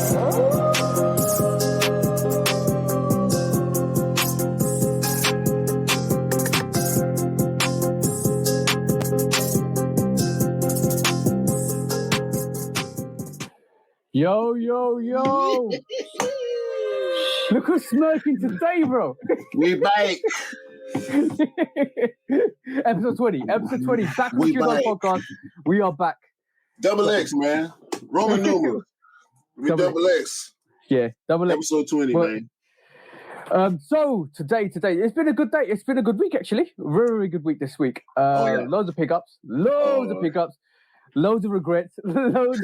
Yo, yo, yo. Look who's smirking today, bro. We back. Episode 20. Back with your podcast. We are back. Double X, man. Roman numeral. We double X. Yeah, double X. Episode 20, man. So today, it's been a good day. It's been a good week, actually. Very, very good week this week. Loads of pickups. Loads of regrets, loads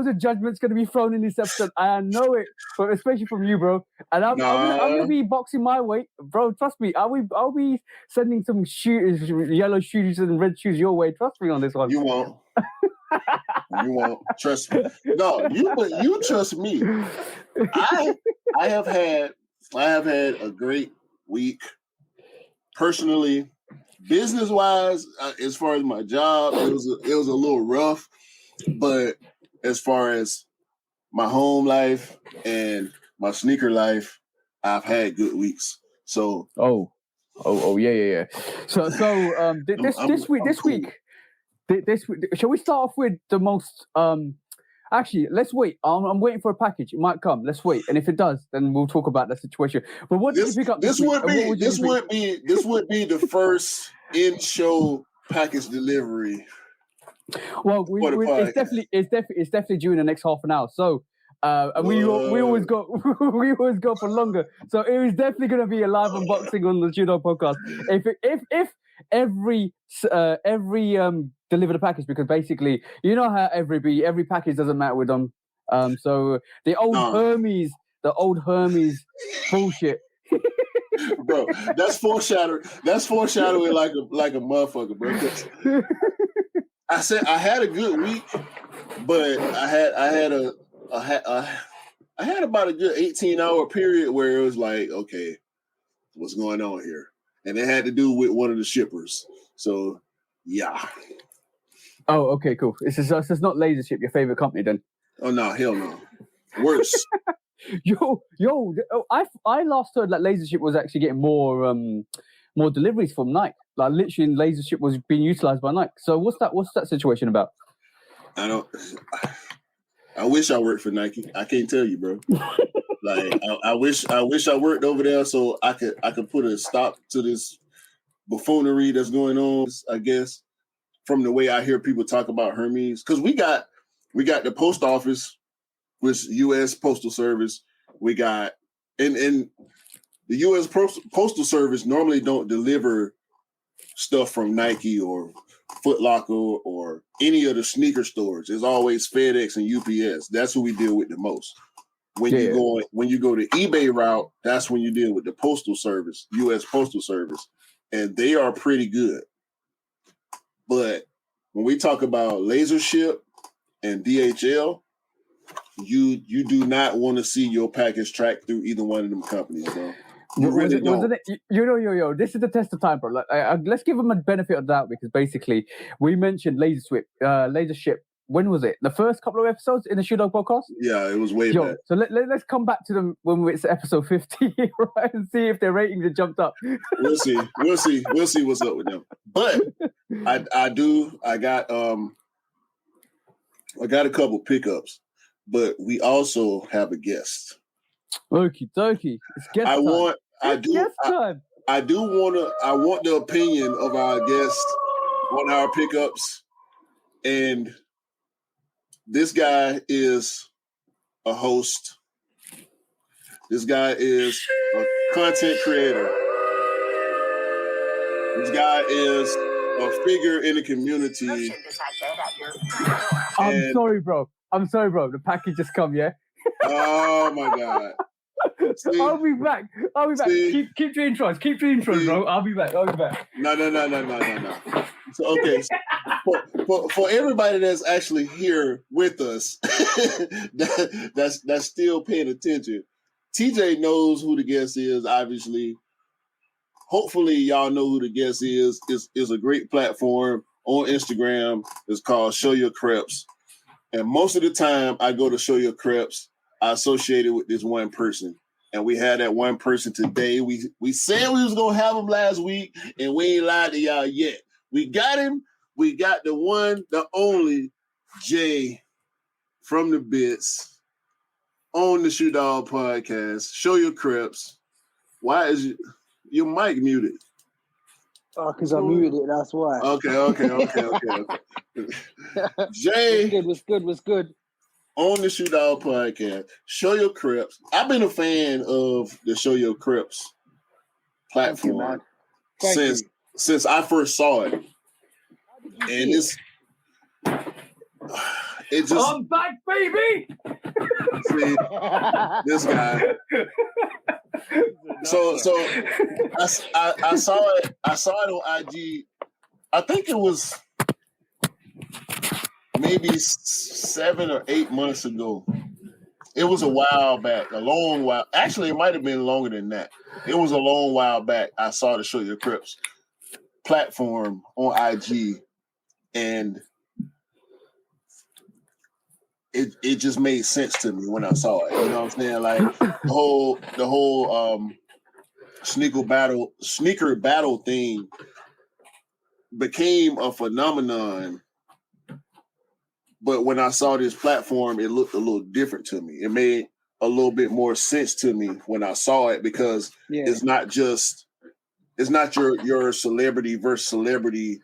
of judgments going to be thrown in this episode. I know it, but especially from you, bro. And I'm going to be boxing my way, bro. Trust me. I'll be sending some shoes, yellow shoes and red shoes your way. Trust me on this one. You won't. You won't. Trust me. No, you trust me. I have had a great week personally. Business-wise, as far as my job, it was a little rough, but as far as my home life and my sneaker life, I've had good weeks. So yeah. So this week, shall we start off with the most? Actually, let's wait. I'm waiting for a package. It might come. Let's wait, and if it does, then we'll talk about that situation. But what did you pick up this week? This would be the first in-show package delivery. Well, it's definitely due in the next half an hour. So, and we always go for longer. So it was definitely going to be a live unboxing on the Judo podcast. If every deliver the package, because basically you know how every package doesn't matter with them. So the old Hermes bullshit. Bro, that's foreshadowing like a motherfucker, bro. I said I had a good week, but I had about a good 18-hour period where it was like, okay, what's going on here? And it had to do with one of the shippers. So yeah. Oh, okay, cool. It's not LaserShip, your favorite company, then? Oh no, hell no. Worse. Yo! I last heard that LaserShip was actually getting more deliveries from Nike. Like literally, LaserShip was being utilized by Nike. So what's that situation about? I wish I worked for Nike. I can't tell you, bro. Like I wish I worked over there so I could put a stop to this buffoonery that's going on. I guess from the way I hear people talk about Hermes, because we got the post office. With U.S. Postal Service, we got and the U.S. Postal Service normally don't deliver stuff from Nike or Foot Locker or any of the sneaker stores. It's always FedEx and UPS. That's who we deal with the most. When you go to eBay route, that's when you deal with the Postal Service, U.S. Postal Service, and they are pretty good. But when we talk about LaserShip and DHL, you do not want to see your package tracked through either one of them companies, bro. You really don't. Yo, this is the test of time, bro. Let's give them a benefit of that, because basically we mentioned LaserShip. When was it? The first couple of episodes in the Shootout podcast? Yeah, it was way back. So let's come back to them when it's episode 50, right, and see if their ratings have jumped up. We'll see what's up with them. But I got a couple pickups. But we also have a guest. Okie dokie. It's guest time. I want the opinion of our guest on our pickups. And this guy is a host. This guy is a content creator. This guy is a figure in the community. I'm sorry, bro. The package just come, yeah? Oh, my God. See? I'll be back. See? Keep your intros. See? Bro. I'll be back. No. So, okay. For everybody that's actually here with us, that's still paying attention, TJ knows who the guest is, obviously. Hopefully, y'all know who the guest is. It's a great platform on Instagram. It's called Show Your Creps. And most of the time I go to show your Creps, I associate it with this one person. And we had that one person today. We said we was gonna have him last week, and we ain't lied to y'all yet. We got him. We got the one, the only Jay from the Bits on the Shoot Dog podcast. Show your Creps. Why is your mic muted? Oh, because I muted it. That's why. Okay. Jay, was good. On the Shoot Dog podcast, Show Your Creps. I've been a fan of the Show Your Creps platform since I first saw it. And it just I'm back, baby. See, this guy. So I saw it on IG. I think it was maybe 7 or 8 months ago. It was a while back, a long while. Actually, it might have been longer than that. It was a long while back. I saw the Show Your Creps platform on IG, and it just made sense to me when I saw it. You know what I'm saying? Like the whole sneaker battle thing became a phenomenon. But when I saw this platform, it looked a little different to me. It made a little bit more sense to me when I saw it, because it's not your celebrity versus celebrity,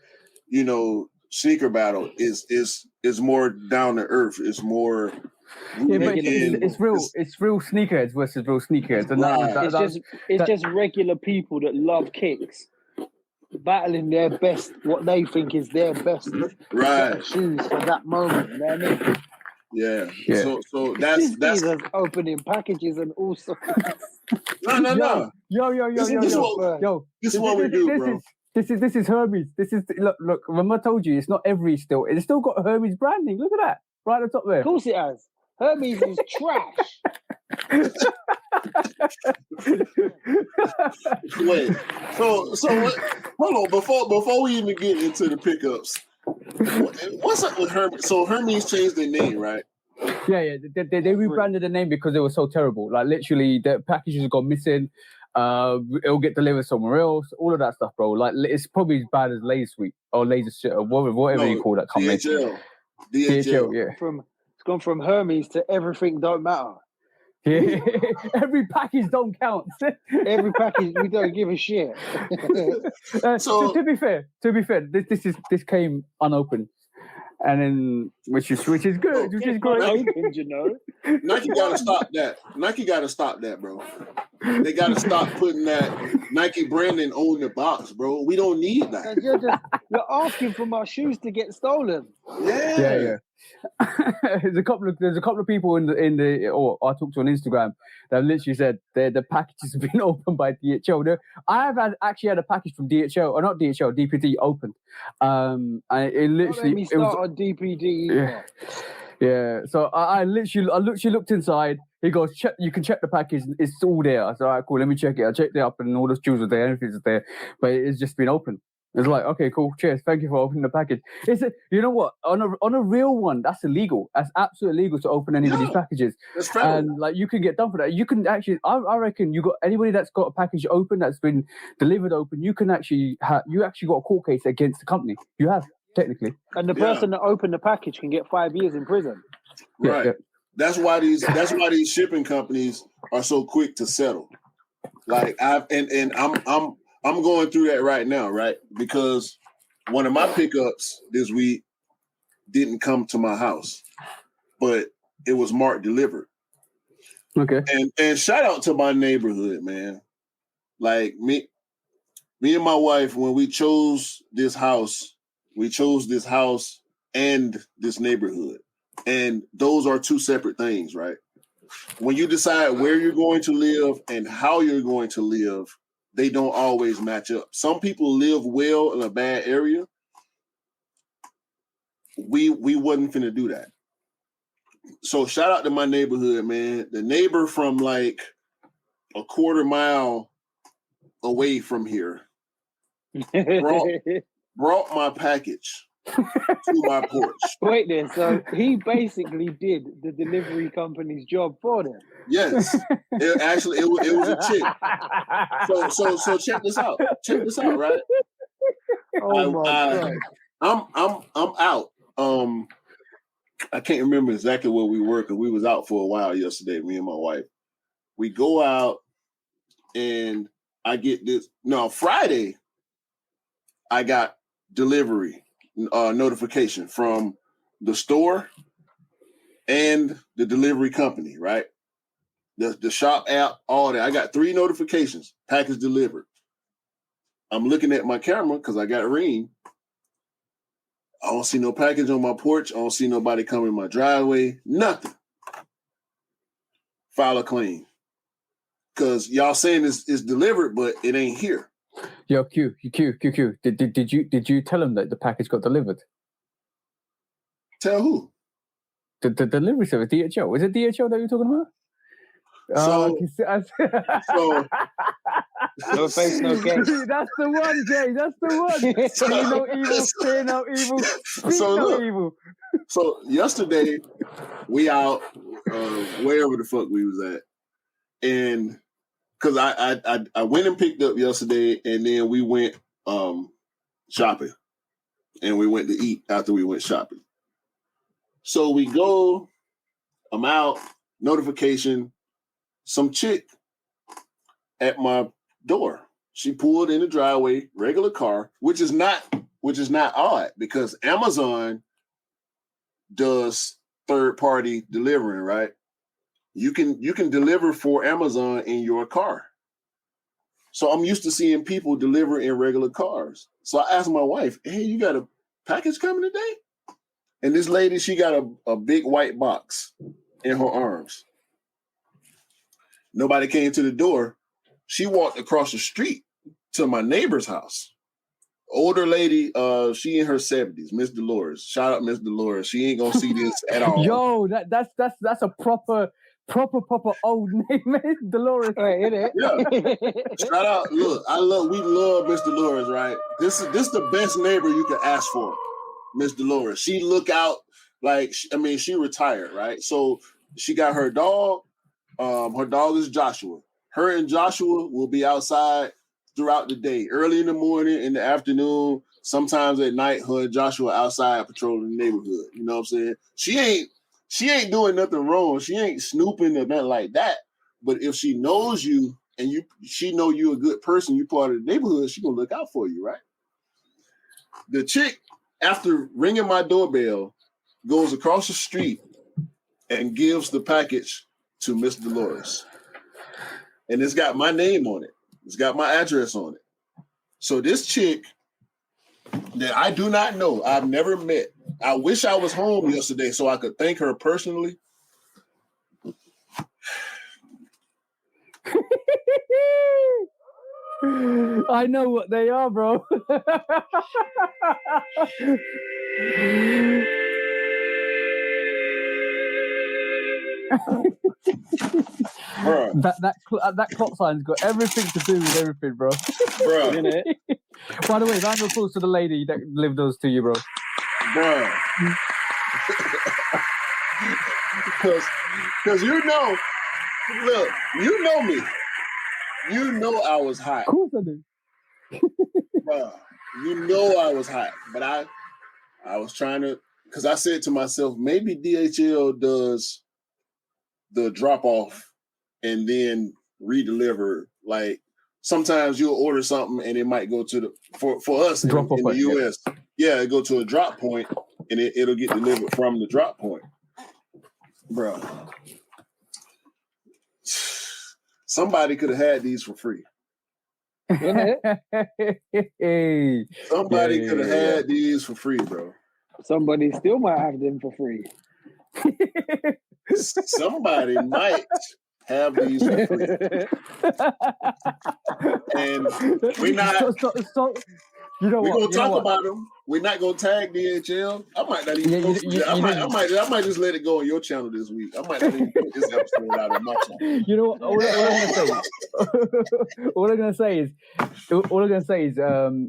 sneaker battle. Is more down to earth. It's more. Yeah, but it's real sneakerheads versus real sneakerheads, and it's just regular people that love kicks battling their best, what they think is their best shoes for that moment. You know what I mean? Yeah. So that's opening packages and all sorts. No. Yo. This is what we do, bro. This is Hermes. This is look. Remember, I told you it's not every still. It's still got Hermes branding. Look at that, right at the top there. Of course it has. Hermes is trash. Wait. So what, hold on. Before we even get into the pickups, what's up with Hermes? So Hermes changed their name, right? Yeah. They rebranded the name because it was so terrible. Like literally, the packages got missing. It'll get delivered somewhere else. All of that stuff, bro. Like it's probably as bad as Laser Sweet or Laser Shit or whatever you call that company. DHL. Yeah. It's gone from Hermes to everything don't matter. Yeah. Every package don't count. Every package we don't give a shit. So to be fair, this came unopened. And then, which is good, which is great. Opened, you know. Nike gotta stop that. Nike gotta stop that, bro. They gotta stop putting that Nike branding on the box, bro. We don't need that. You're asking for my shoes to get stolen. Yeah. There's a couple of people in the or I talked to on Instagram that literally said the packages have been opened by DHL. I have actually had a package from DHL, or not DHL, DPD opened. And it literally it was on DPD. Yeah. So I literally looked inside. He goes, check. You can check the package. It's all there. I said, all right, cool. Let me check it. I checked it up, and all the shoes were there. Everything's there, but it's just been opened. It's like, okay, cool. Cheers. Thank you for opening the package. You know what? On a real one, that's illegal. That's absolutely illegal to open anybody's packages. That's federal. And like, you can get done for that. You can actually, I reckon, you got anybody that's got a package open, that's been delivered open. You can actually got a court case against the company. You have technically. And the person that opened the package can get 5 years in prison. Right. Yeah. That's why these shipping companies are so quick to settle. Like I'm going through that right now, right? Because one of my pickups this week didn't come to my house, but it was marked delivered. Okay. And shout out to my neighborhood, man. Like me and my wife, when we chose this house and this neighborhood. And those are two separate things, right? When you decide where you're going to live and how you're going to live, they don't always match up. Some people live well in a bad area. We wasn't finna do that. So shout out to my neighborhood, man. The neighbor from like a quarter mile away from here brought my package to my porch. Wait there, so he basically did the delivery company's job for them. Yes, it was a chick. So check this out. Check this out, right? Oh my God. I'm out. I can't remember exactly where we were because we was out for a while yesterday, me and my wife. We go out and I get this. No, Friday, I got delivery notification from the store and the delivery company, right? The shop app, all that. I got 3 notifications, package delivered. I'm looking at my camera because I got Ring. I don't see no package on my porch. I don't see nobody coming in my driveway. Nothing. File a claim. Because y'all saying it's delivered, but it ain't here. Yo, Q. Did you tell him that the package got delivered? Tell who? The delivery service, DHL. Is it DHL that you're talking about? So no face, no case. That's the one, Jay. That's the one. See no evil, say no evil, speak no evil. So yesterday, we out wherever the fuck we was at, and because I went and picked up yesterday, and then we went shopping, and we went to eat after we went shopping. So we go, I'm out, notification. Some chick at my door. She pulled in the driveway, regular car, which is not odd because Amazon does third-party delivering, right? You can deliver for Amazon in your car. So I'm used to seeing people deliver in regular cars. So I asked my wife, "Hey, you got a package coming today?" And this lady, she got a big white box in her arms. Nobody came to the door. She walked across the street to my neighbor's house. Older lady, she in her 70s, Miss Dolores. Shout out Miss Dolores. She ain't gonna see this at all. Yo, that's a proper old name, Miss Dolores. Yeah. Shout out. Look, we love Miss Dolores, right? This the best neighbor you can ask for, Miss Dolores. She look out like she retired, right? So she got her dog. Her dog is Joshua. Her and Joshua will be outside throughout the day, early in the morning, in the afternoon, sometimes at night. Her and Joshua outside patrolling the neighborhood. You know what I'm saying? She ain't doing nothing wrong. She ain't snooping or nothing like that. But if she knows you and she know you a good person, you part of the neighborhood, she gonna look out for you, right? The chick, after ringing my doorbell, goes across the street and gives the package to Miss Dolores. And it's got my name on it. It's got my address on it. So this chick that I do not know, I've never met. I wish I was home yesterday so I could thank her personally. I know what they are, bro. that clock sign's got everything to do with everything, bro. Bro. By the way, round of applause to the lady that lived those to you, bro. Bro. Because you know me. You know I was hot. Of course I do. Bro, you know I was hot. But I was trying to, because I said to myself, maybe DHL does the drop off and then redeliver. Like sometimes you'll order something and it might go to for us in the US. Yeah, it go to a drop point and it'll get delivered from the drop point. Bro. Somebody could have had these for free. Somebody could have had these for free, bro. Somebody still might have them for free. Somebody might have these for free. And we're not... You know We're what? gonna talk about them. We're not gonna tag DHL. I might not even post it. I might just let it go on your channel this week. I might not even put this episode out on my channel. You know what? All I'm gonna say is,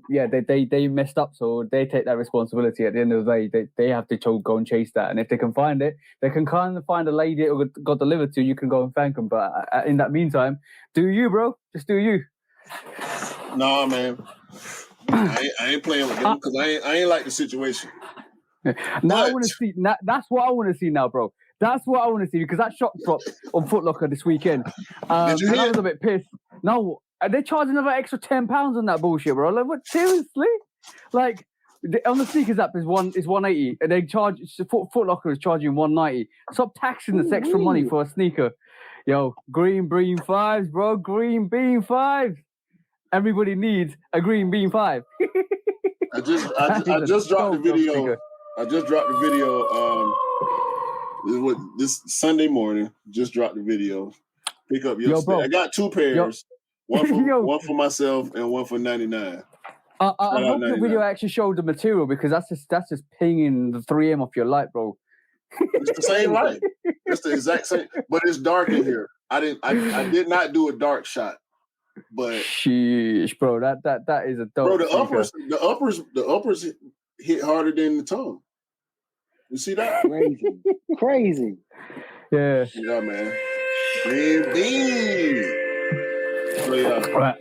yeah, they messed up, so they take that responsibility. At the end of the day, they have to go and chase that, and if they can find it, they can kind of find a lady it got delivered to. You can go and thank them, but in that meantime, do you, bro? Just do you. Nah, man. I ain't playing with them because I ain't like the situation. Now I want to see. That's what I want to see now, bro. That's what I want to see because that shop dropped on Foot Locker this weekend. Did you hear? I was a bit pissed. No, they charged another extra £10 on that bullshit, bro. Like, what? Seriously? Like, on the sneakers app is 180, and they charge Foot Locker is charging 190. Stop taxing this extra money for a sneaker. Yo, green bean 5s, bro. Green bean 5s. Everybody needs a green bean 5. I just dropped the video. I just dropped the video. This Sunday morning. Just dropped the video. Pick up yesterday. I got 2 pairs. One for myself and one for 99. I hope the video actually showed the material because that's just pinging the 3M off your light, bro. It's the same light. It's the exact same, but it's dark in here. I did not do a dark shot. But sheesh, bro, that is a dope. Bro, the uppers hit harder than the tongue. You see that? Crazy. Yeah, man. Green bean. So yeah,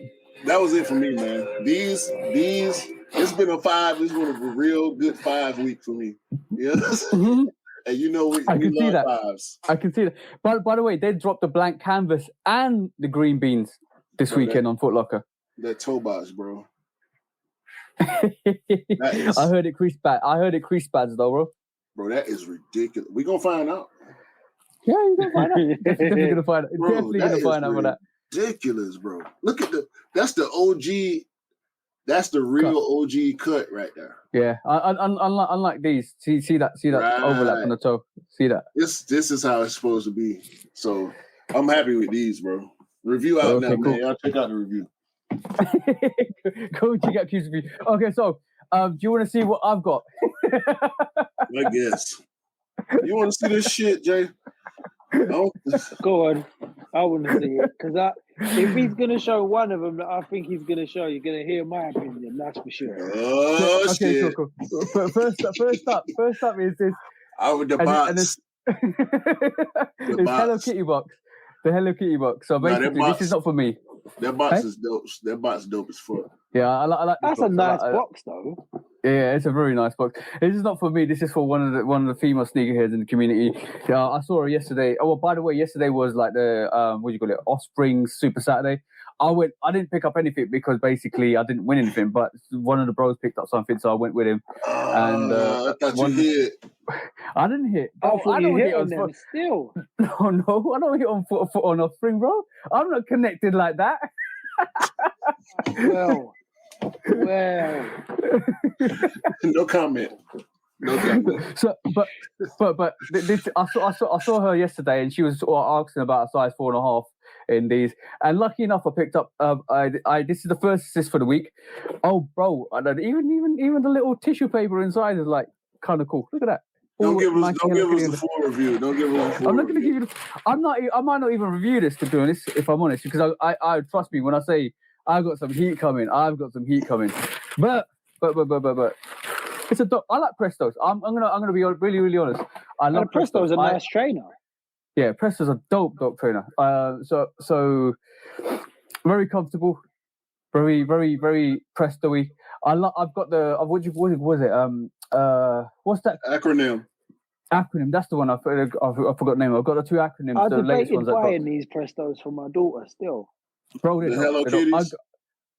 that was it for me, man. These. It's been a 5. It's been a real good 5 week for me. Yeah. Mm-hmm. And you know we can see that. 5s. I can see that. But by the way, they dropped the blank canvas and the green beans this weekend on Foot Locker. That toe box, bro. I heard it crease pads though, bro. Bro, that is ridiculous. We gonna find out. Yeah, you're gonna find out. Definitely gonna find out. Bro, definitely gonna find out for that. Ridiculous, bro. Look at that's the OG. That's the real OG cut right there. Yeah, unlike these. See that right. Overlap on the toe. See that? This is how it's supposed to be. So I'm happy with these, bro. Review out now, cool. Man. Y'all check out the review. Go check out Q's review. Okay, so do you want to see what I've got? I guess. You want to see this shit, Jay? No? Go on. I want to see it because if he's gonna show one of them that I think he's gonna show, you're gonna hear my opinion. That's for sure. Oh okay, shit! Cool. First up is this. Out with the box. It's Hello Kitty box. The Hello Kitty box. So basically, this is not for me. That box is dope. That box is dope as fuck. Yeah, I like that's box. A nice box, though. Yeah, it's a very nice box. This is not for me. This is for one of the female sneakerheads in the community. I saw her yesterday. Oh, well, by the way, yesterday was like the what do you call it? Offspring Super Saturday. I didn't pick up anything because basically I didn't win anything, but one of the bros picked up something, so I went with him. And I thought you hit. I didn't hit. I don't hit on them still. No, I don't hit on foot on Offspring, bro. I'm not connected like that. Well. No comment. So, but this, I saw her yesterday, and she was asking about a size 4.5 in these. And lucky enough, I picked up. This is the first assist for the week. Oh, bro! Even the little tissue paper inside is like kind of cool. Look at that. Don't give us the full review. Don't give us the full. I'm not going to give you. I might not even review this, to be honest, if I'm honest, because I trust me when I say I've got some heat coming. But it's a dope. I like Prestos. I'm gonna be really, really honest. I love Prestos. Presto's a nice trainer. Yeah, Presto's a dope trainer. So very comfortable, very, very, very Presto-y. I've got the what was it? What's that acronym? That's the one I forgot the name. I've got the 2 acronyms. I debated buying these Prestos for my daughter still. Bro, the Hello Kitties.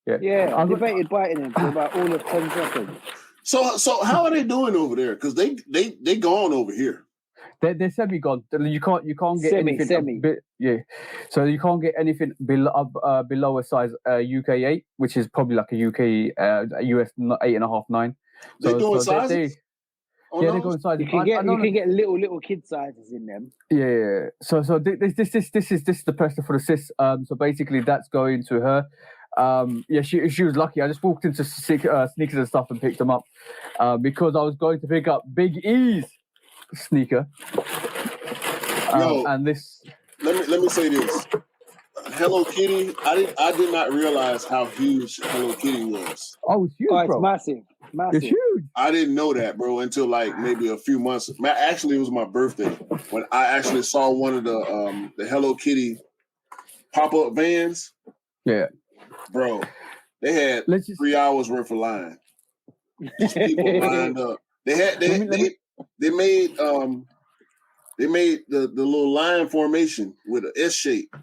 I debated buying them for about all of 10 seconds. So how are they doing over there? Because they gone over here. They're semi gone. You can't get anything. Semi. So you can't get anything below a size UK 8, which is probably like a UK US 8.5, 9. They doing sizes. They're going sizes. You can get little kid sizes in them. Yeah. So this is the Presto for the sis. So basically, that's going to her. She was lucky. I just walked into sneakers and stuff and picked them up because I was going to pick up Big E's sneaker. And this. Let me say this. Hello Kitty. I did not realize how huge Hello Kitty was. Oh, it's huge, bro. It's massive. It's huge. I didn't know that, bro, until like maybe a few months. Actually, it was my birthday when I actually saw one of the Hello Kitty pop-up vans. Yeah, bro, they had 3 hours worth of line. People lined up. They made the little line formation with an S shape.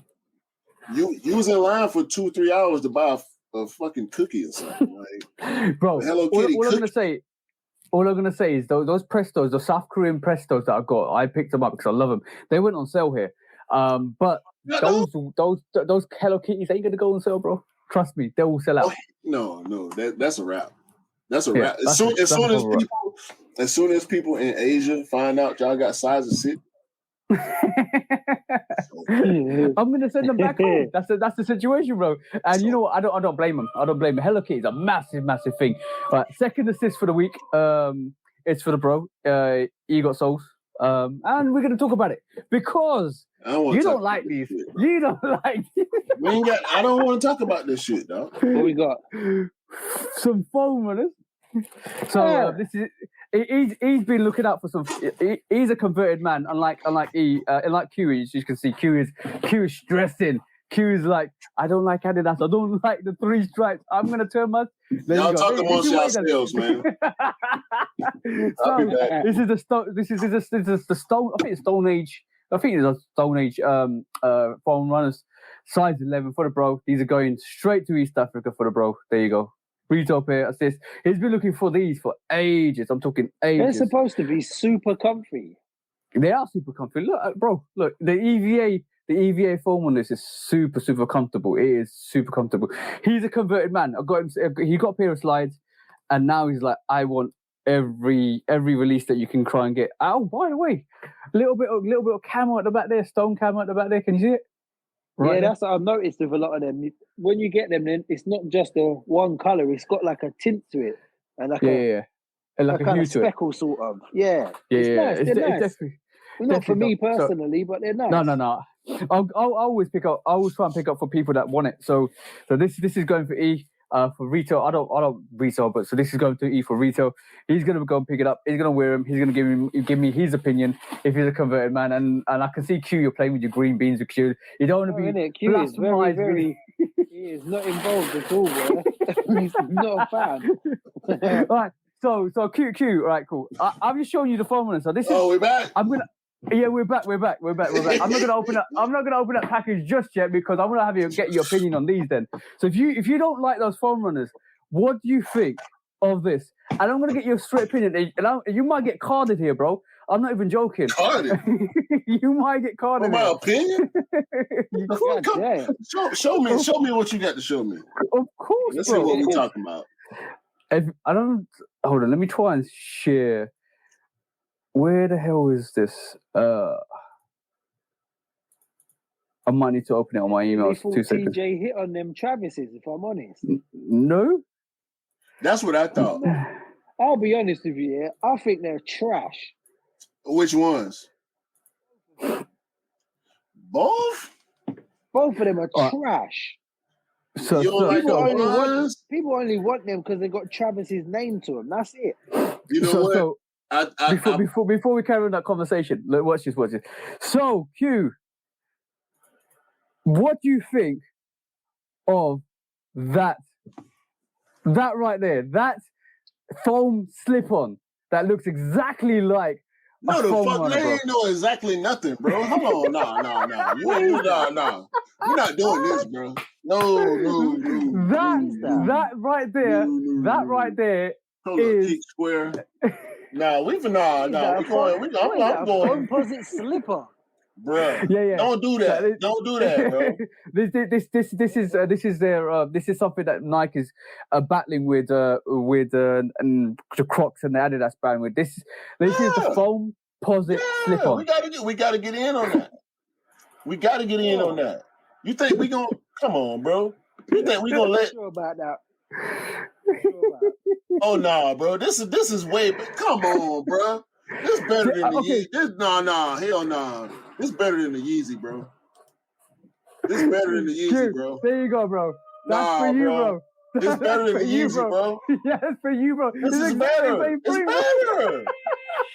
You was in line for 2-3 hours to buy a fucking cookie or something. Like, bro, Hello Kitty. All I'm gonna say is those Prestos, the South Korean Prestos that I got, I picked them up because I love them. They went on sale here, but those Hello Kitties ain't gonna go on sale, bro. Trust me, they will sell out. No, that's a wrap. That's a wrap. As soon as people in Asia find out y'all got sizes 6. I'm gonna send them back home. That's the situation, bro. And you know what? I don't blame them. I don't blame them. Hello Kitty is a massive thing. Right, second assist for the week. It's for the bro. He got souls. And we're gonna talk about it because you don't like these. You don't like. I don't want to talk about this shit, though. What we got? Some foam runners. So this is. He's been looking out for some. He's a converted man, unlike Q. As you can see, Q is stressing. Q is like, I don't like Adidas. I don't like the 3 stripes. I'm gonna turn my. Y'all talk amongst yourselves, man. So this is the stone. This is the stone. I think it's Stone Age. I think it's a Stone Age foam runners, size 11 for the bro. These are going straight to East Africa for the bro. There you go. Retail pair assist. He's been looking for these for ages. I'm talking ages. They're supposed to be super comfy. They are super comfy. Look, bro. Look, the EVA foam on this is super comfortable. It is super comfortable. He's a converted man. I got him. He got a pair of slides, and now he's like, I want every release that you can try and get. Oh, by the way, a little bit of camo at the back there, stone camo at the back there. Can you see it? Right, that's what I've noticed with a lot of them. When you get them, then it's not just a one color; it's got like a tint to it, and like a kind of speckle, sort of. Yeah, it's nice. They're nice. Definitely, not for me personally, but they're nice. No. I'll always pick up. I always try and pick up for people that want it. So this is going for E. For retail, I don't retail, but so this is going to E for retail. He's gonna go and pick it up. He's gonna wear him. He's gonna give me his opinion if he's a converted man. And I can see Q. You're playing with your green beans with Q. You don't want to be. Q is very. He is not involved at all, bro. He's not a fan. All right. So Q. All right, cool. I'm just showing you the formula. So this is. Oh, we're back. Yeah, we're back. I'm not gonna open up package just yet because I'm gonna get your opinion on these then. So if you don't like those foam runners, what do you think of this? And I'm gonna get your straight opinion. And you might get carded here, bro. I'm not even joking. Carded? You might get carded. My opinion? Show me what you got to show me. Of course, Let's bro. see what we're talking about. Hold on. Let me try and share. Where the hell is this? I might need to open it on my emails. 2 seconds. TJ hit on them Travises, if I'm honest. No? That's what I thought. I'll be honest with you, yeah. I think they're trash. Which ones? Both? Both of them are trash. So people only want them because they got Travis's name to them. That's it. You know what? So, before we carry on that conversation, look, watch this. So, Q, what do you think of that right there? That foam slip-on that looks exactly like no, the fuck, they ain't know exactly nothing, bro. Hold on, no. You're not doing this, bro. No. That right there is Kick Square. I'm going. Composite slipper, bro. Yeah. Don't do that. Don't do that, bro. This is something that Nike is battling with the Crocs and the Adidas brand with. This is the foam posit slip-on. We gotta get in on that. We gotta get in on that. You think we gonna come on, bro? You think we gonna let? Sure about that. Oh no, bro. This is way. Come on, bro. This better than the Yeezy. Hell no. This better than the Yeezy, bro. This better than the Yeezy, bro. There you go, bro. That's for you, bro. It's better than the Yeezy, bro. Yeah, it's for you, bro. This is better. It's better.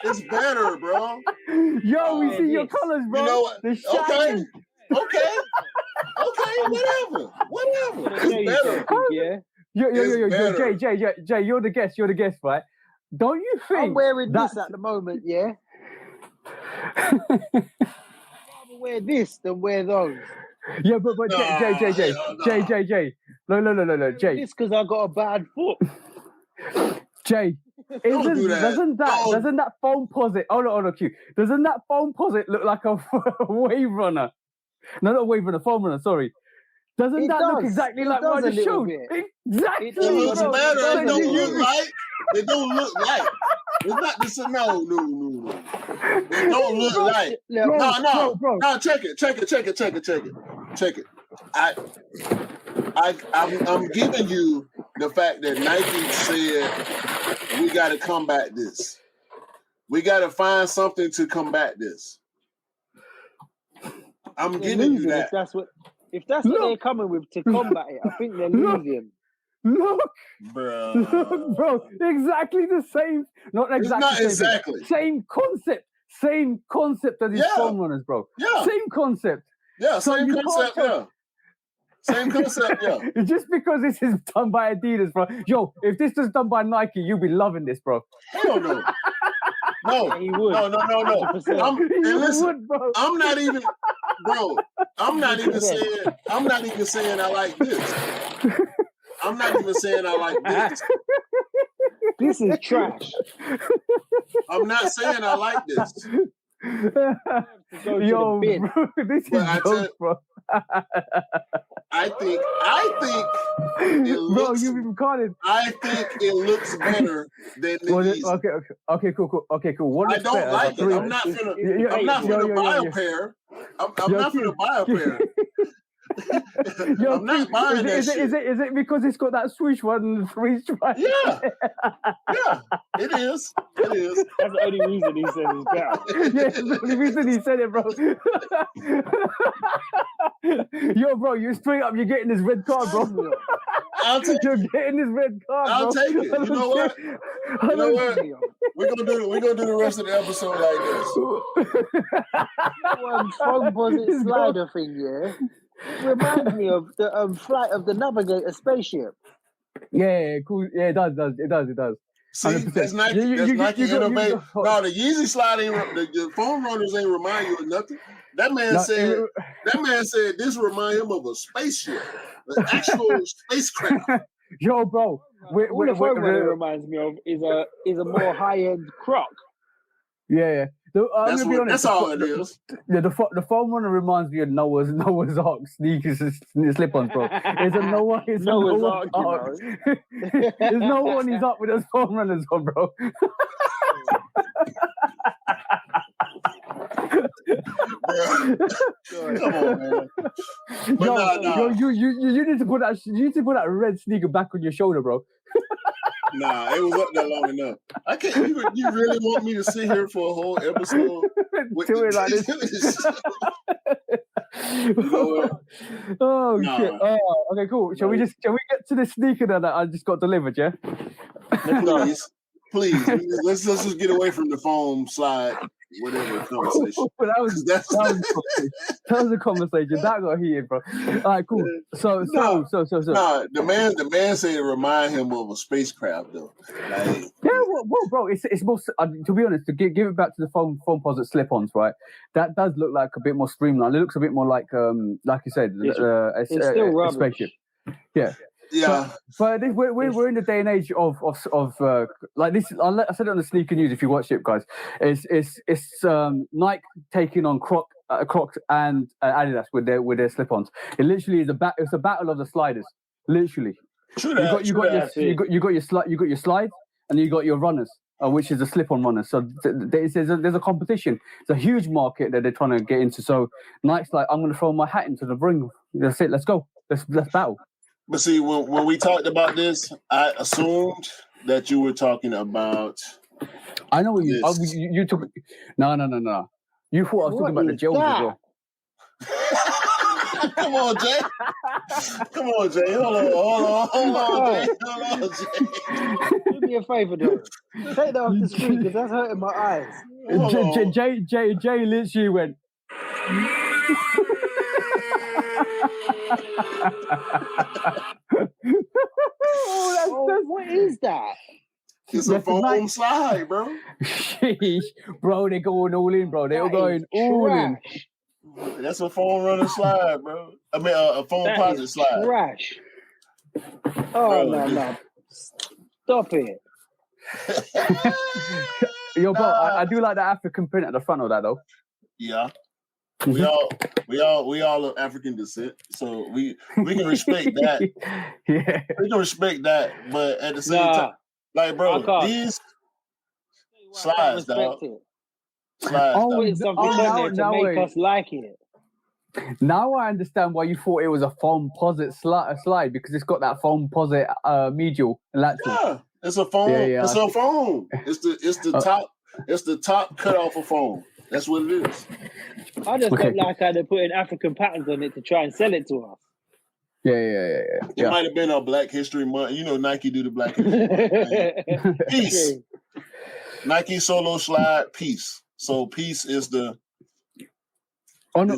It's better, bro. Yo, we see your colors, bro. You know what? Okay. Whatever. It's better. Yeah. Yo, Jay, you're the guest, right? Don't you think I'm wearing this at the moment, yeah? I'd rather wear this than wear those. Yeah, but Jay. No, Jay. It's because I got a bad foot. Jay, doesn't that foam posit? Oh no, Q. Doesn't that foam posit look like a wave runner? No, not a wave runner, foam runner. Sorry. Doesn't that look exactly like what I just showed? Exactly. It looks better. It don't look like. It don't look like. It's not the same. No. It don't look like. No. Check it. I'm giving you the fact that Nike said we got to combat this. We got to find something to combat this. I'm giving you that. If that's what they're coming with to combat it, I think they're losing. Look, bro. Bro, exactly the same. Not exactly. It's not exactly. Same concept. Same concept as these foam runners, bro. Yeah. Same concept. Yeah, same concept, yeah. Same concept, yeah. Just because this is done by Adidas, bro. Yo, if this was done by Nike, you'd be loving this, bro. Hell no. No. He would. No. Listen, bro. I'm not even saying I like this. I'm not even saying I like this. This is trash. I'm not saying I like this. Yo, bro, this is jokes, bro. I think it looks. Bro, you've been calling. I think it looks better than the Yeezy. Okay, cool. What I don't like it. I'm not gonna buy a pair. I'm not gonna buy a pair. I'm not buying that shit. Is it because it's got that swoosh one and the three stripes? Yeah, it is. That's the only reason he said it's better. Yeah, that's the only reason he said it, bro. Yo, bro, you're straight up. You're getting this red card, bro. You're getting this red card, bro. I'll take it. You know what? We're gonna do the rest of the episode like this. One composite slider thing, yeah. Reminds me of the flight of the Navigator spaceship. Yeah, cool. Yeah, it does. See, 100%. That's Nike innovate. No, the Yeezy slide the foam runners ain't remind you of nothing. That man said this remind him of a spaceship, an actual spacecraft. Yo, bro, what the foam runner reminds me of is a more high end Croc. Yeah. I'm gonna be honest. That's all it is. Yeah, the foam runner reminds me of Noah's Ark sneakers, slip-ons, bro. It's a Noah's Ark. There's no one he's up with those foam runners on, bro. Come on, man. Yo, you need to put that red sneaker back on your shoulder, bro. Nah, it was up there long enough. I can't. You really want me to sit here for a whole episode? Do it like this. You know what? Oh shit! Oh, okay, cool. Shall we get to the sneaker that I just got delivered? Yeah. Please. Let's just get away from the foam slide. Whatever conversation. That was a conversation. That got heated, bro. All right, cool. So. Nah, the man said it remind him of a spacecraft, though. Like, well, bro, it's more. To be honest, to give it back to the foam posit slip-ons, right? That does look like a bit more streamlined. It looks a bit more like you said, it's still a spaceship. Yeah. Yeah, but we're in the day and age of like this. I said it on the Sneaker News. If you watch it, guys, it's Nike taking on Crocs and Adidas with their slip-ons. It literally is it's a battle of the sliders. Literally, you got your slides and you got your runners, which is a slip-on runner. So there's a competition. It's a huge market that they're trying to get into. So Nike's like, I'm going to throw my hat into the ring. That's it. Let's go. Let's battle. But see, when we talked about this, I assumed that you were talking about. I know what you took. No. You thought I was talking about the gels as well. Come on, Jay. Come on, Jay. Hold on, Jay. Hold on, Jay. Do me a favor, though. Take that off the screen because that's hurting my eyes. Jay literally went. What is that? It's a foam slide, bro. Sheesh, bro, they're going all in, bro. They're going all in. That's a foam running slide, bro. I mean, a foam posit slide. Trash. Oh, bro, no. Stop it. Yo, bro, I do like the African print at the front of that, though. Yeah. We all of African descent, so we can respect that. Yeah, we can respect that, but at the same time, like, bro, these slides, dog. Slides, put something on there to make us like it. Now I understand why you thought it was a foam posit slide because it's got that foam posit medial and lateral. Yeah, it's a foam. Yeah, it's a foam. It's the top. It's the top cut off of foam. That's what it is. I just felt like I'd put in African patterns on it to try and sell it to us. Yeah. It might have been a Black History Month. You know, Nike do the Black History Month. Peace. Nike Solo Slide Peace. So Peace is the on a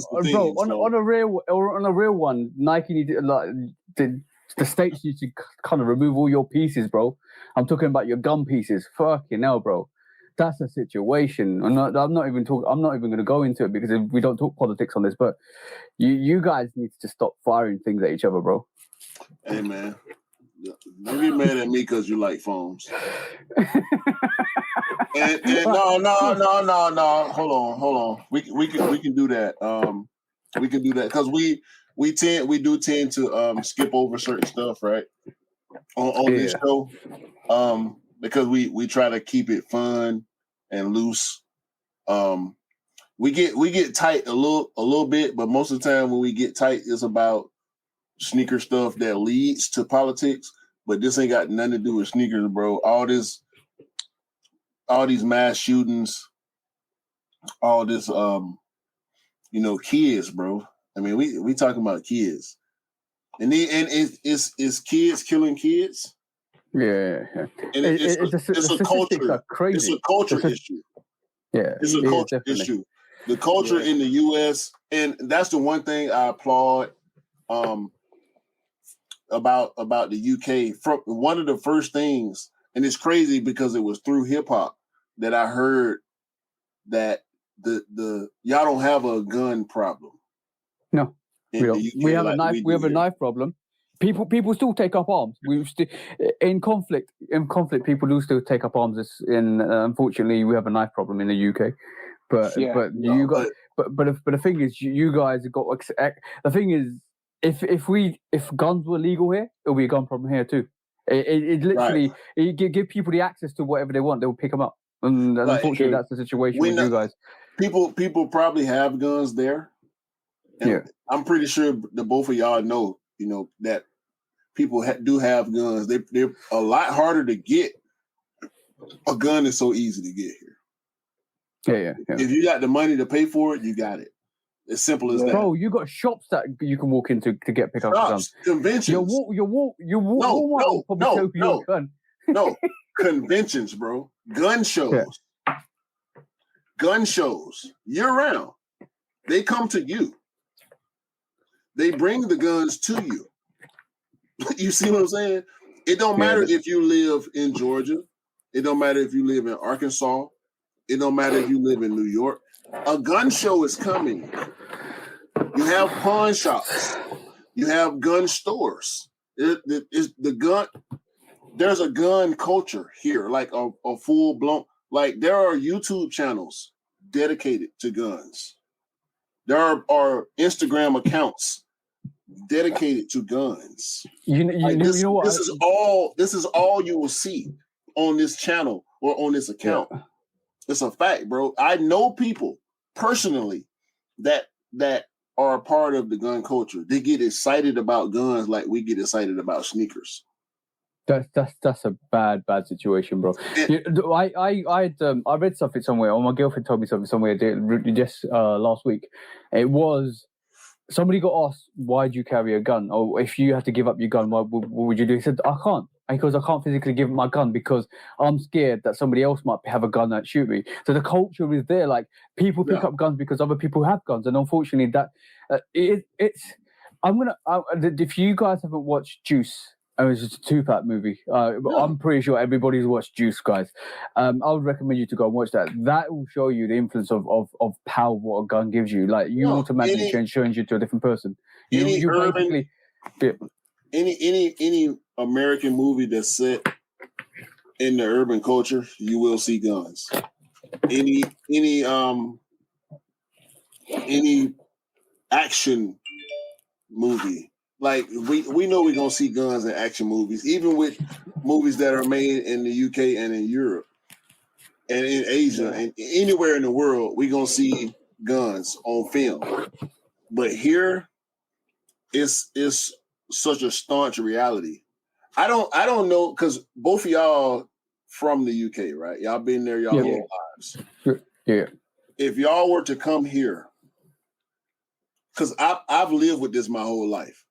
real one. Nike need the states need to kind of remove all your pieces, bro. I'm talking about your gum pieces. Fucking hell, bro. That's a situation. I'm not even going to go into it because we don't talk politics on this. But you guys need to stop firing things at each other, bro. Hey, man, don't get mad at me because you like foams. and no. Hold on. We can do that. We can do that because we do tend to skip over certain stuff, right? On this show. Because we try to keep it fun and loose. We get tight a little bit, but most of the time when we get tight, it's about sneaker stuff that leads to politics. But this ain't got nothing to do with sneakers, bro. All these mass shootings, all this kids, bro. I mean, we talking about kids, and it's kids killing kids. Yeah. And it's a culture. It's a culture issue. Yeah, it's a culture issue. The culture in the U.S. and that's the one thing I applaud about the U.K. From one of the first things, and it's crazy because it was through hip hop that I heard that the y'all don't have a gun problem. No, we don't. We have a knife. We have a knife problem. People still take up arms. In conflict, people do still take up arms. Unfortunately, we have a knife problem in the UK. But the thing is, you guys have got. The thing is, if guns were legal here, it'll be a gun problem here too. It literally give people the access to whatever they want. They'll pick them up, and unfortunately, that's the situation with you guys. People probably have guns there. And I'm pretty sure the both of y'all know. That people do have guns. They're a lot harder to get. A gun is so easy to get here. Yeah. If you got the money to pay for it, you got it. As simple as that. Bro, you got shops that you can walk into to get pick up guns. Conventions. No, conventions, bro. Gun shows. Yeah. Gun shows year round. They come to you. They bring the guns to you. You see what I'm saying? It don't matter if you live in Georgia. It don't matter if you live in Arkansas. It don't matter if you live in New York. A gun show is coming. You have pawn shops. You have gun stores. There's a gun culture here, like a full blown. Like there are YouTube channels dedicated to guns. There are Instagram accounts dedicated to guns. This is all you will see on this channel or on this account. It's a fact, bro. I know people personally that are a part of the gun culture. They get excited about guns like we get excited about sneakers. That's a bad situation, bro. I read something somewhere, or my girlfriend told me something somewhere just last week. It was somebody got asked, "Why do you carry a gun?" Or if you had to give up your gun, what would you do? He said, "I can't." Because I can't physically give up my gun because I'm scared that somebody else might have a gun that shoot me. So the culture is there. Like people pick up guns because other people have guns, and unfortunately, that it's. If you guys haven't watched Juice, it was just a Tupac movie. I'm pretty sure everybody's watched Juice, guys. I would recommend you to go and watch that. That will show you the influence of power what a gun gives you. Like you automatically change you to a different person. You basically. Any American movie that's set in the urban culture, you will see guns. Any action movie, like we know we're gonna see guns in action movies, even with movies that are made in the UK and in Europe and in Asia and anywhere in the world, we're gonna see guns on film. But here, it's such a staunch reality. I don't know, because both of y'all from the UK, right? Y'all been there y'all whole lives. Yeah. If y'all were to come here, because I've lived with this my whole life,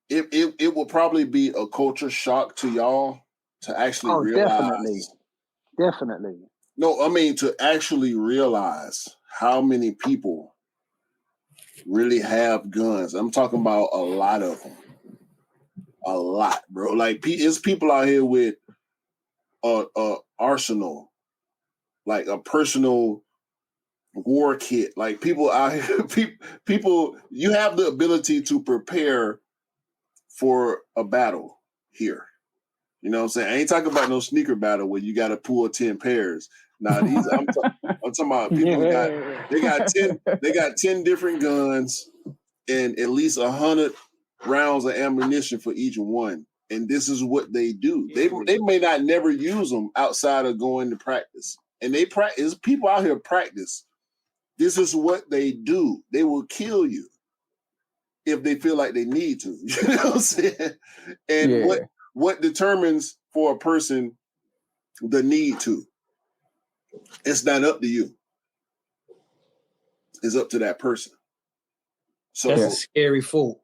it will probably be a culture shock to y'all to actually realize. Definitely. No, I mean to actually realize how many people really have guns. I'm talking about a lot of them. A lot, bro. Like it's people out here with a arsenal, like a personal war kit. Like people out here, people. You have the ability to prepare for a battle here. You know what I'm saying? I ain't talking about no sneaker battle where you got to pull 10 pairs. Now these, I'm talking about people who got 10 different guns and at least 100 rounds of ammunition for each one. And this is what they do. They may not never use them outside of going to practice. And they practice. People out here practice. This is what they do. They will kill you if they feel like they need to. You know what I'm saying? And what determines for a person the need to? It's not up to you. It's up to that person. So that's a scary thought,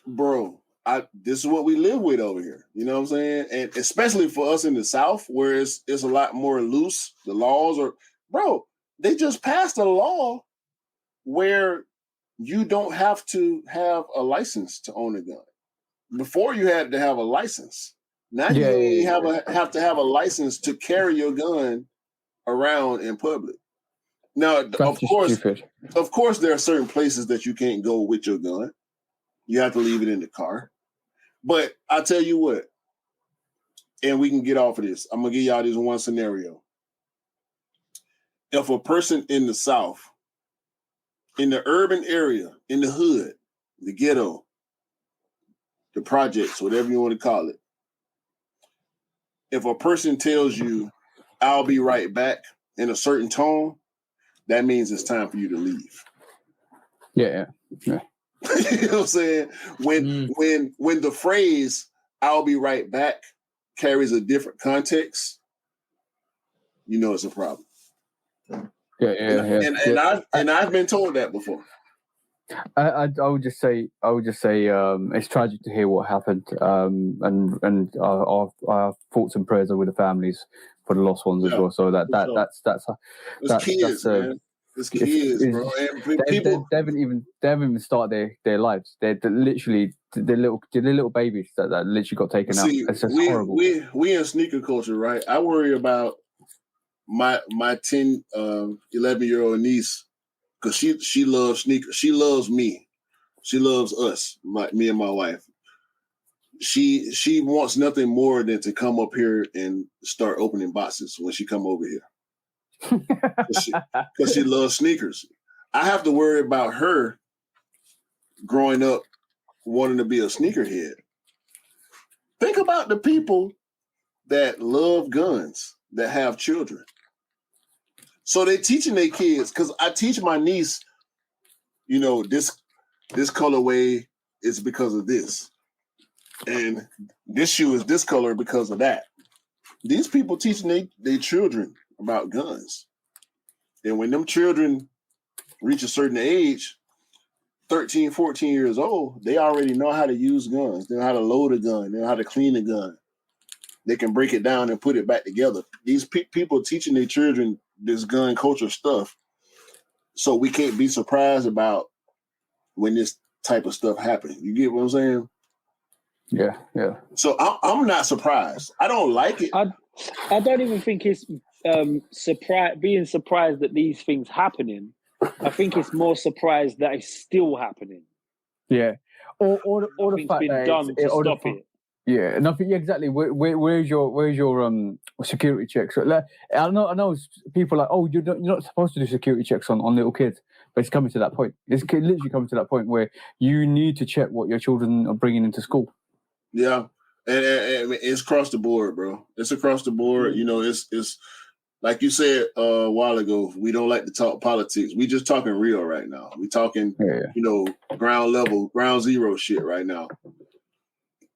bro. This is what we live with over here. You know what I'm saying? And especially for us in the South, where it's a lot more loose. The laws are, bro. They just passed a law where you don't have to have a license to own a gun. Before you had to have a license. Now you only have to have a license to carry your gun around in public. Now, of course, there are certain places that you can't go with your gun. You have to leave it in the car. But I tell you what, and we can get off of this. I'm gonna give y'all this one scenario. If a person in the South, in the urban area, in the hood, the ghetto, the projects, whatever you want to call it, if a person tells you, "I'll be right back," in a certain tone, that means it's time for you to leave. Yeah. You know what I'm saying? When the phrase "I'll be right back" carries a different context, you know it's a problem. And I've been told that before. I would just say it's tragic to hear what happened, and our thoughts and prayers are with the families for the lost ones as well. So that's kids, man. It's kids, bro. They haven't even started their lives. They're literally they're little babies that literally got taken out. It's just horrible. We in sneaker culture, right? I worry about my 10, 11-year-old niece, because she loves sneakers. She loves me. She loves us, me and my wife. She wants nothing more than to come up here and start opening boxes when she come over here. Because she loves sneakers. I have to worry about her growing up wanting to be a sneakerhead. Think about the people that love guns, that have children. So they're teaching their kids, because I teach my niece, you know, this colorway is because of this. And this shoe is this color because of that. These people teaching their children about guns. And when them children reach a certain age, 13, 14 years old, they already know how to use guns. They know how to load a gun. They know how to clean a gun. They can break it down and put it back together. These people teaching their children this gun culture stuff. So we can't be surprised about when this type of stuff happens. You get what I'm saying? Yeah. So I'm not surprised. I don't like it. I don't even think it's being surprised that these things happening. I think it's more surprised that it's still happening. Yeah, or the fact that done to stop it. Yeah, nothing. Yeah, exactly. Where's your security checks? Like, I know people are like, oh, you're not supposed to do security checks on little kids, but it's coming to that point. It's literally coming to that point where you need to check what your children are bringing into school. Yeah, and it's across the board, bro. It's across the board. You know, it's like you said a while ago. We don't like to talk politics. We just talking real right now. We talking, you know, ground level, ground zero shit right now.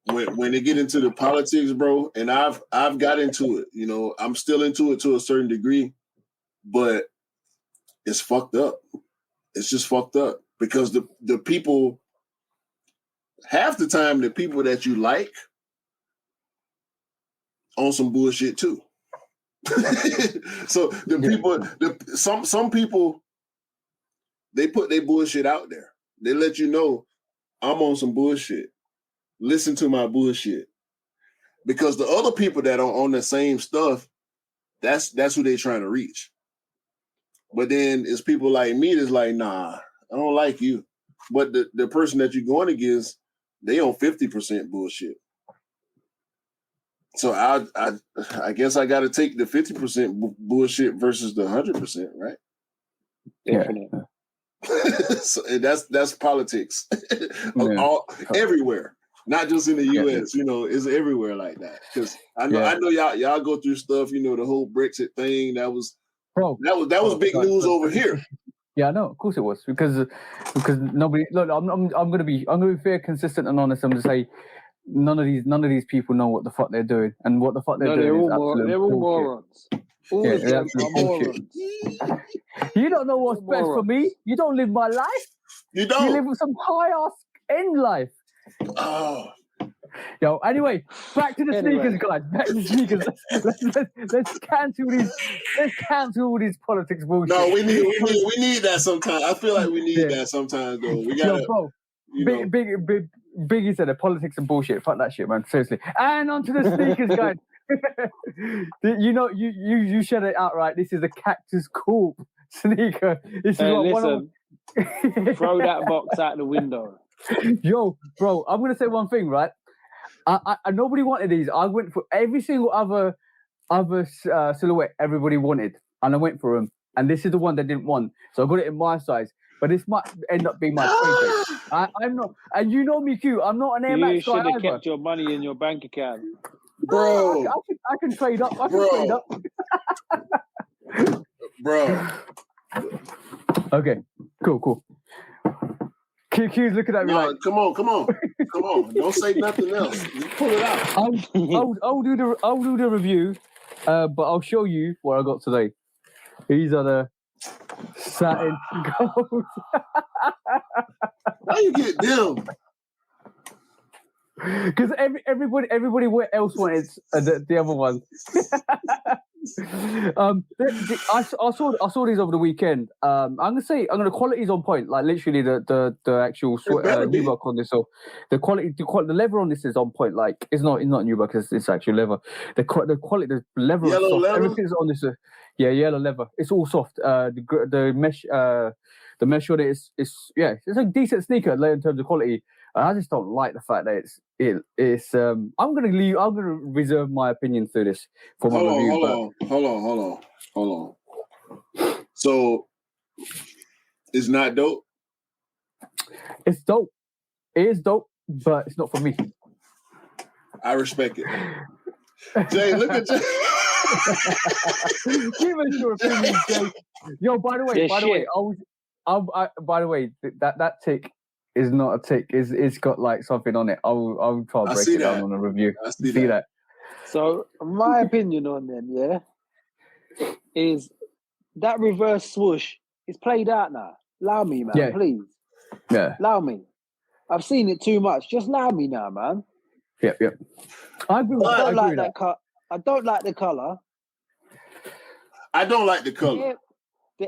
When they get into the politics, bro, and I've got into it. You know, I'm still into it to a certain degree, but it's fucked up. It's just fucked up because the people, half the time, the people that you like on some bullshit too. So the people, some people, they put their bullshit out there. They let you know I'm on some bullshit. Listen to my bullshit. Because the other people that are on the same stuff, that's who they're trying to reach. But then it's people like me that's like, nah, I don't like you. But the person that you're going against, they on 50% bullshit. So I guess I got to take the 50% bullshit versus the 100%, right? Definitely. So that's politics, everywhere, not just in the U.S. You know, it's everywhere like that. Because I know y'all go through stuff. You know, the whole Brexit thing that was big news over here. Yeah, I know. Of course it was because nobody. Look, I'm gonna be fair, consistent, and honest. I'm gonna say none of these people know what the fuck they're doing, and what the fuck they're doing is absolute they're all morons. All of them are morons. You don't know what's best for me. You don't live my life. You don't. You live with some high ass end life. Oh. Yo, anyway, back to the sneakers, guys. Back to the sneakers. Let's cancel all these politics bullshit. No, we need that sometimes. I feel like we need that sometimes, though. We gotta. Yo, bro, Biggie said the politics and bullshit. Fuck that shit, man. Seriously. And onto the sneakers, guys. You know, you said it outright. This is a Cactus Corp sneaker. This is throw that box out the window. Yo, bro, I'm gonna say one thing, right? I nobody wanted these. I went for every single other silhouette everybody wanted, and I went for them. And this is the one they didn't want, so I got it in my size. But this might end up being my trade. I'm not, and you know me, Q. I'm not an Air Max guy. You should have kept your money in your bank account, bro. I can trade up. Trade up. Bro. Okay. Cool. QQ's looking at me like, come on. Don't say nothing else. Just pull it out. I'll do the review, but I'll show you what I got today. These are the satin gold. How you get them? Because everybody else wanted the other one. I saw these over the weekend. I'm gonna quality's on point. Like literally the actual nubuck on this. So the quality, the leather on this is on point. Like it's not nubuck, it's actually leather. The quality, the leather, is soft. Leather? Everything's on this. Yellow leather. It's all soft. The mesh on it is it's a decent sneaker in terms of quality. I just don't like the fact that it's. I'm gonna reserve my opinion through this for my review. Hold on. So, it's not dope. It's dope. It is dope, but it's not for me. I respect it. Jay, look at Jay. Give us your opinion, Jay. Yo, by the way, by the way, that tick is not a tick. It's got like something on it. I'll try to break it down on a review. I see that. So my opinion on them, is that reverse swoosh is played out now. Allow me, man, please. Yeah. Allow me. I've seen it too much. Just allow me now, man. Yep. I agree with that. I don't like that cut. I don't like the color. I don't like the color. The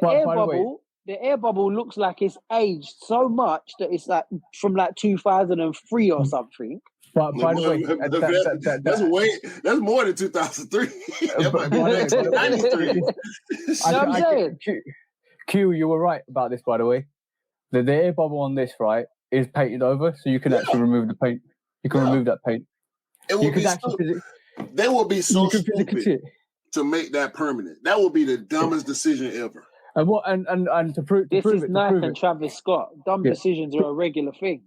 air bubble looks like it's aged so much that it's like from like 2003 or something. But by the way, that's more than 2003. That might be 1993. I'm saying. Q, you were right about this, by the way. The air bubble on this, right, is painted over, so you can actually remove the paint. You can remove that paint. They will be so stupid to make that permanent. That will be the dumbest decision ever. And to prove this is Nike and it. Travis Scott. Dumb decisions are a regular thing.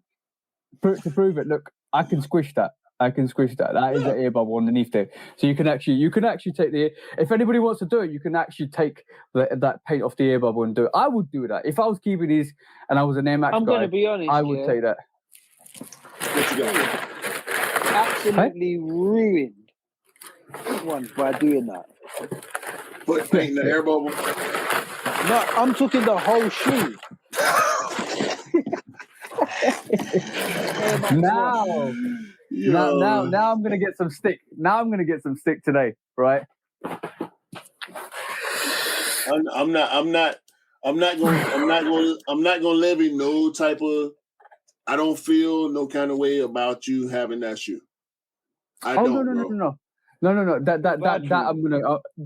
To prove it, look, I can squish that. That is an air bubble underneath there. So you can actually take if anybody wants to do it, you can actually take that paint off the air bubble and do it. I would do that if I was keeping these and I was an Air Max guy. I'm going to be honest. I would take that. What you got? Absolutely ruined one by doing that. Put paint in the air bubble. No, I'm talking the whole shoe. Now I'm gonna get some stick. Now I'm gonna get some stick today, right? I'm not gonna levy no type of. I don't feel no kind of way about you having that shoe. No. That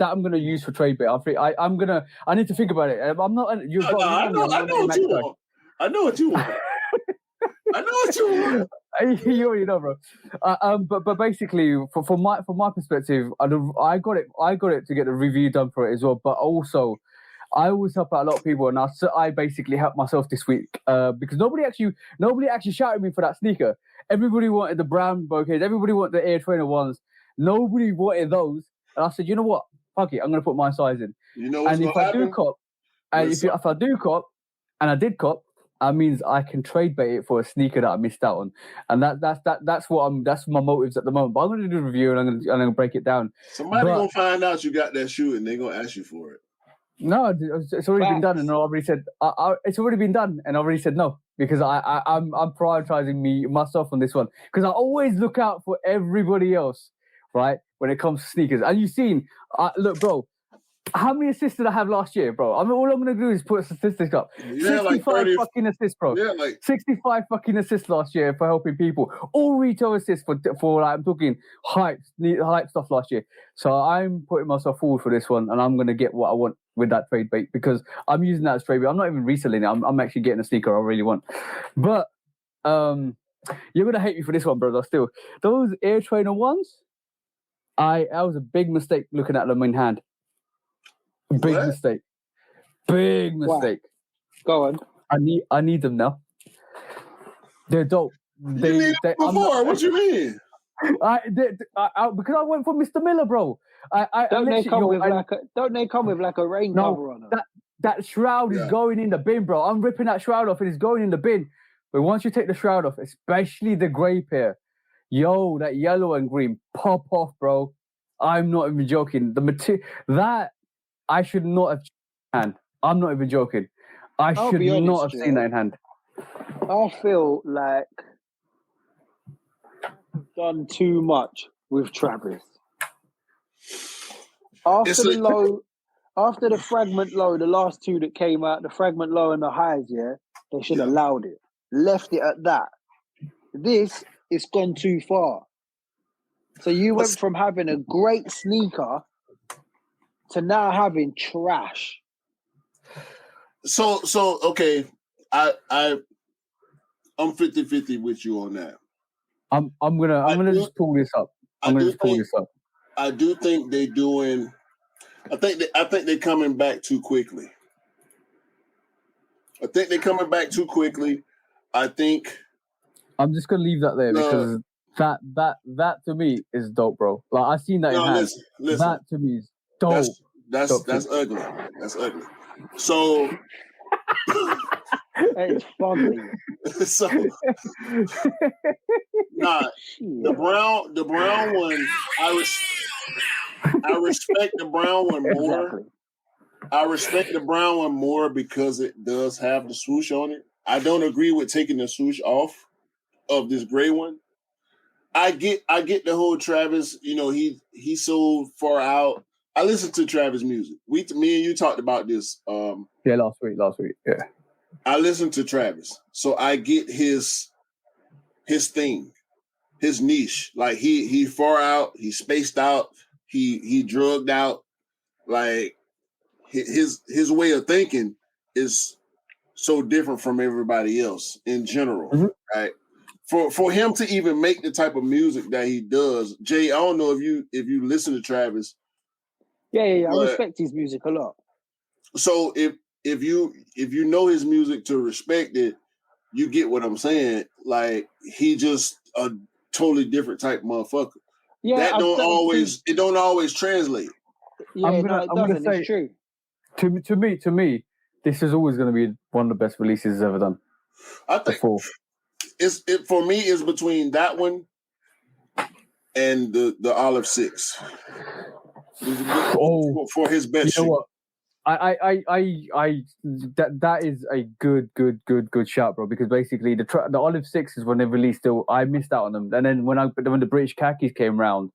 I'm gonna use for trade bait. I need to think about it. I'm not. I know what you want. I know what you want. You already know, bro. But basically, from my perspective, I got it to get the review done for it as well. But also, I always help out a lot of people, and I basically helped myself this week because nobody actually shouted at me for that sneaker. Everybody wanted the brown bouquets. Everybody wanted the Air Trainer ones. Nobody wanted those, and I said, you know what? Fuck it, I'm gonna put my size in. You know what's and if I do cop, and I did cop, that means I can trade bait it for a sneaker that I missed out on, and that's my motives at the moment. But I'm gonna do a review and I'm gonna break it down. Somebody gonna find out you got that shoe and they're gonna ask you for it. No, it's already been done, and I already said it's already been done, and I already said no because I'm prioritizing myself on this one because I always look out for everybody else, right? When it comes to sneakers, and you've seen, look, bro. How many assists did I have last year, bro? I mean, all I'm going to do is put statistics up. 65 fucking assists, bro. 65 fucking assists last year for helping people. All retail assists for like, I'm talking hype stuff last year. So I'm putting myself forward for this one, and I'm going to get what I want with that trade bait because I'm using that as trade bait. I'm not even reselling it. I'm actually getting a sneaker I really want. But you're going to hate me for this one, brother, still. Those Air Trainer ones, that was a big mistake looking at them in hand. Big mistake. Wow. Go on. I need them now. They're dope. You need them before. What you mean? Because I went for Mr. Miller, bro. Don't they come with like a rain cover on them? That shroud is going in the bin, bro. I'm ripping that shroud off and it's going in the bin. But once you take the shroud off, especially the grey pair, that yellow and green pop off, bro. I'm not even joking. The material that I should not have in hand. I'm not even joking. I should not have seen that in hand. I feel like I've done too much with Travis. After the fragment low, the last two that came out, the fragment low and the highs, they should have allowed it. Left it at that. This, it's gone too far. So you went from having a great sneaker to now having trash. So okay, I'm 50-50 with you on that. I'm gonna just pull this up. I do think they're doing. I think they're coming back too quickly. I think I'm just gonna leave that there because That to me is dope, bro. Like I seen that in hand. Listen. That to me is dope. That's ugly. That's ugly. So it's funny. So the brown one. I respect the brown one more. Exactly. I respect the brown one more because it does have the swoosh on it. I don't agree with taking the swoosh off of this gray one. I get the whole Travis. You know, he's so far out. I listen to Travis music. Me and you talked about this. Last week. Yeah. I listen to Travis, so I get his thing, his niche. Like he far out, he spaced out, he drugged out. Like his way of thinking is so different from everybody else in general, right? For him to even make the type of music that he does, Jay, I don't know if you listen to Travis. Yeah. I respect his music a lot. So if you know his music to respect it, you get what I'm saying. Like he just a totally different type of motherfucker. Yeah, that it don't always translate. Yeah, it doesn't. Say, it's true. To me, this is always going to be one of the best releases he's ever done. I think for me it's between that one and the Olive 6. For his best. You know what? That is a good shout, bro. Because basically the Olive 6 is when they released. I missed out on them, and then when the British khakis came round,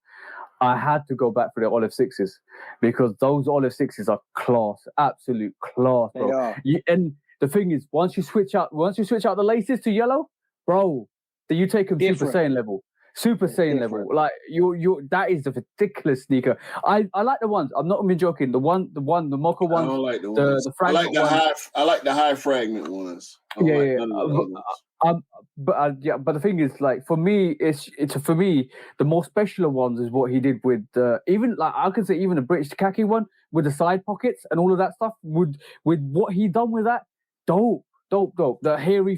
I had to go back for the Olive 6s because those Olive 6s are class, absolute class, bro. They are. And the thing is, once you switch out the laces to yellow, bro, then you take them Super Saiyan level. Super Saiyan level, like you. That is a ridiculous sneaker. I like the ones. I'm not even joking. The mocha ones. I don't like the ones. The fragment I like the high fragment ones. But the thing is, like for me, it's for me the more special ones is what he did with even like I could say even the British khaki one with the side pockets and all of that stuff. With what he done with that, dope. The hairy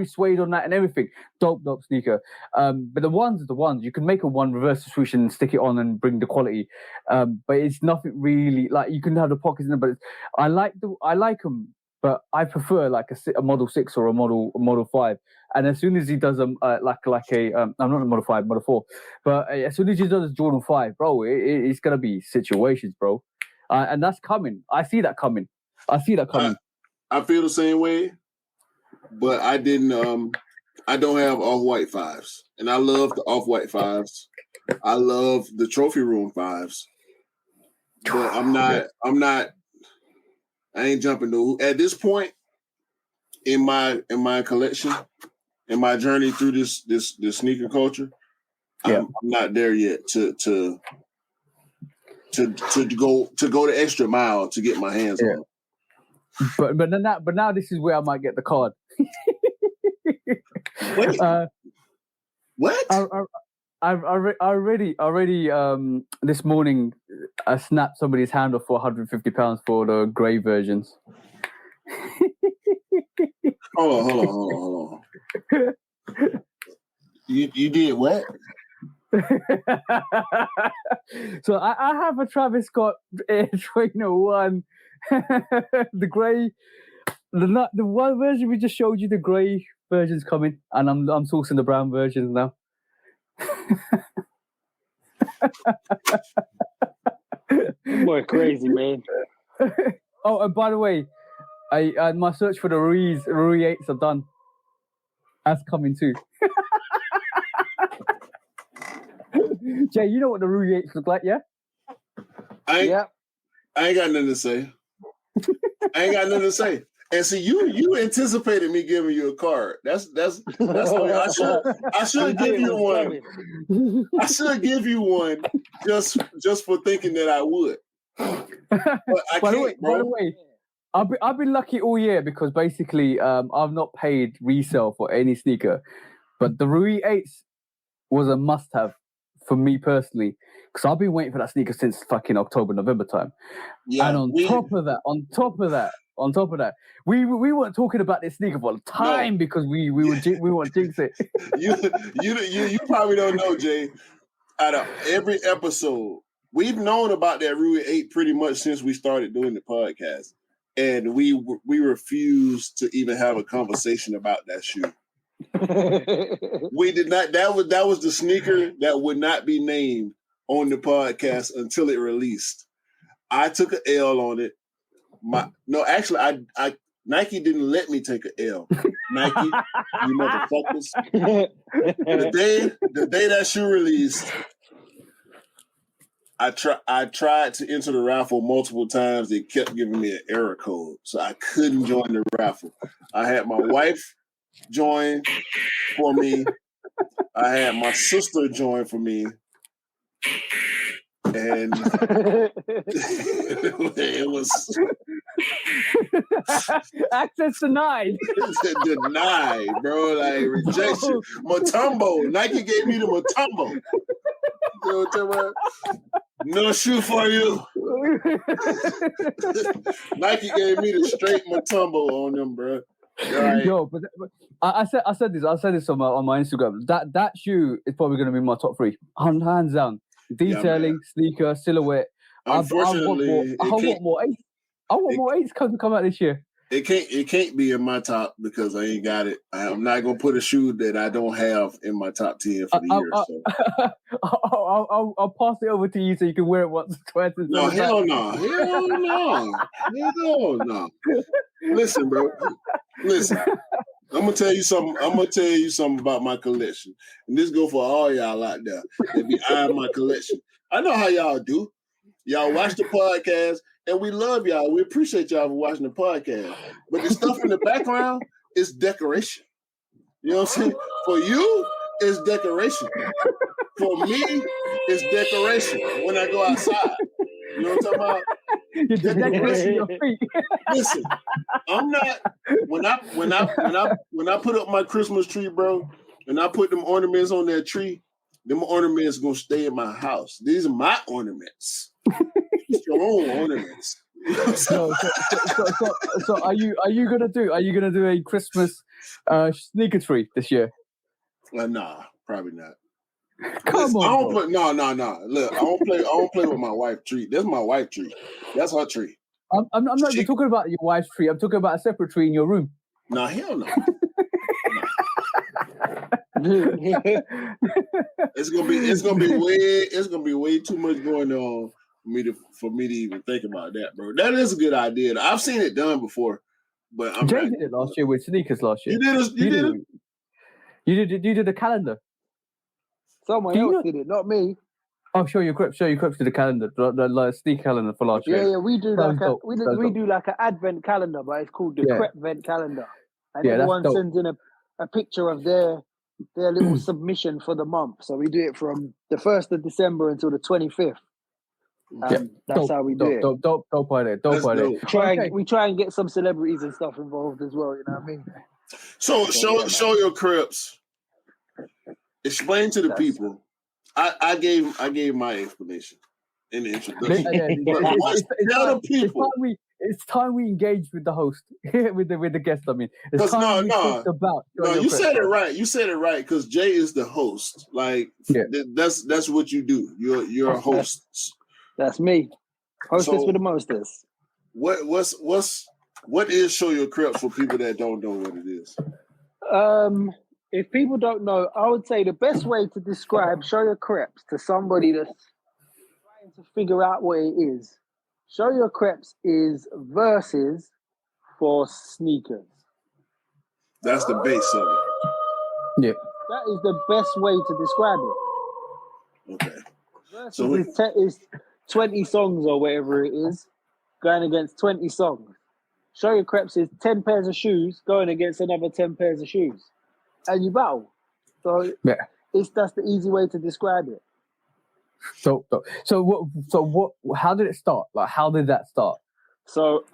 suede on that and everything. Dope sneaker. But the ones you can make a one reverse swoosh and stick it on and bring the quality. But it's nothing really like you can have the pockets in there. But I like them, but I prefer like a Model 6 or a Model 5. And as soon as he does I'm not a Model 5, Model 4. But as soon as he does Jordan 5, bro, it's gonna be situations, bro. And that's coming. I see that coming. I feel the same way. But I didn't. I don't have off-white 5s, and I love the off-white 5s. I love the trophy room 5s, but I'm not. I ain't jumping to at this point in my collection, in my journey through this sneaker culture. I'm not there yet to go the extra mile to get my hands on them. But now this is where I might get the card. Wait, what? I already this morning I snapped somebody's hand off for £150 for the grey versions. Hold on. You did what? So I have a Travis Scott Air Trainer 1, the grey. The one version we just showed you, the grey version's coming, and I'm sourcing the brown versions now. Boy, crazy man. Oh, and by the way, my search for the Rui 8s are done. That's coming too. Jay, you know what the Rui 8s look like, yeah? I ain't got nothing to say. And see, you anticipated me giving you a card. That's I should give you one. I should give you one just for thinking that I would. But I can't, bro. By the way, I've been lucky all year because basically I've not paid resale for any sneaker, but the Rui 8s was a must-have for me personally because I've been waiting for that sneaker since fucking October, November time. Yeah, and on top of that, we weren't talking about this sneaker for a time because we want to jinx it. you probably don't know, Jay. Out of every episode, we've known about that Rui 8 pretty much since we started doing the podcast, and we refused to even have a conversation about that shoe. We did not. That was the sneaker that would not be named on the podcast until it released. I took an L on it. Actually, Nike didn't let me take an L. Nike, you motherfuckers. The day that shoe released, I tried to enter the raffle multiple times. They kept giving me an error code, so I couldn't join the raffle. I had my wife join for me. I had my sister join for me. And it was access denied. Denied, bro. Like rejection. Mutombo. Nike gave me the Mutombo. You know what I'm talking about? No shoe for you. Nike gave me the straight Mutombo on them, bro. Right. Yo, but I said this on my Instagram. That shoe is probably going to be my top 3, hands down. Detailing, sneaker, silhouette. Unfortunately, I want more 8s. I want more 8s come out this year. It can't be in my top because I ain't got it. I'm not gonna put a shoe that I don't have in my top 10 for the year. So I'll pass it over to you so you can wear it once or twice. No, hell no. Listen, bro. Listen. I'm gonna tell you something about my collection, and this go for all y'all out there that be eyeing my collection. I know how y'all do. Y'all watch the podcast, and we love y'all. We appreciate y'all for watching the podcast. But the stuff in the background is decoration. You know what I'm saying? For you, it's decoration. For me, it's decoration. When I go outside, you know what I'm talking about? You're decorating your feet. Listen, I'm not when I put up my Christmas tree, bro, and I put them ornaments on that tree, them ornaments gonna stay in my house. These are my ornaments. It's your own ornaments. So are you gonna do a Christmas sneaker tree this year? Nah, probably not. Come on, I don't play. No. Look, I don't play with my wife's tree. That's my wife's tree. That's her tree. I'm not even talking about your wife's tree. I'm talking about a separate tree in your room. No, hell no. It's gonna be way too much going on for me to even think about that, bro. That is a good idea. I've seen it done before, but Jay did it last year with sneakers last year. You did a calendar. Someone else did it, not me. Oh, show your Creps to the calendar, the sneaker calendar for last year. Yeah, we do like an advent calendar, but it's called the Crep Vent calendar, and everyone sends in a picture of their little submission for the month. So we do it from the 1st of December until the 25th. That's how we do it. Don't buy that. We try and get some celebrities and stuff involved as well. You know what I mean? So show your Creps. Explain to the people. I gave my explanation in the introduction. It's time we engage with the host, with the guest. I mean, it's time you said it right. You said it right because Jay is the host. Like that's what you do. You're a host. That's me. Hostess with the mostest. What is Show Your Creps for people that don't know what it is? If people don't know, I would say the best way to describe Show Your Creps to somebody that's trying to figure out what it is, Show Your Creps is verses for sneakers. That's the base of it. Yeah. That is the best way to describe it. Okay. Verses is 20 songs or whatever it is, going against 20 songs. Show Your Creps is 10 pairs of shoes going against another 10 pairs of shoes. And you battle. So that's the easy way to describe it. So what? How did it start? Like, how did that start? So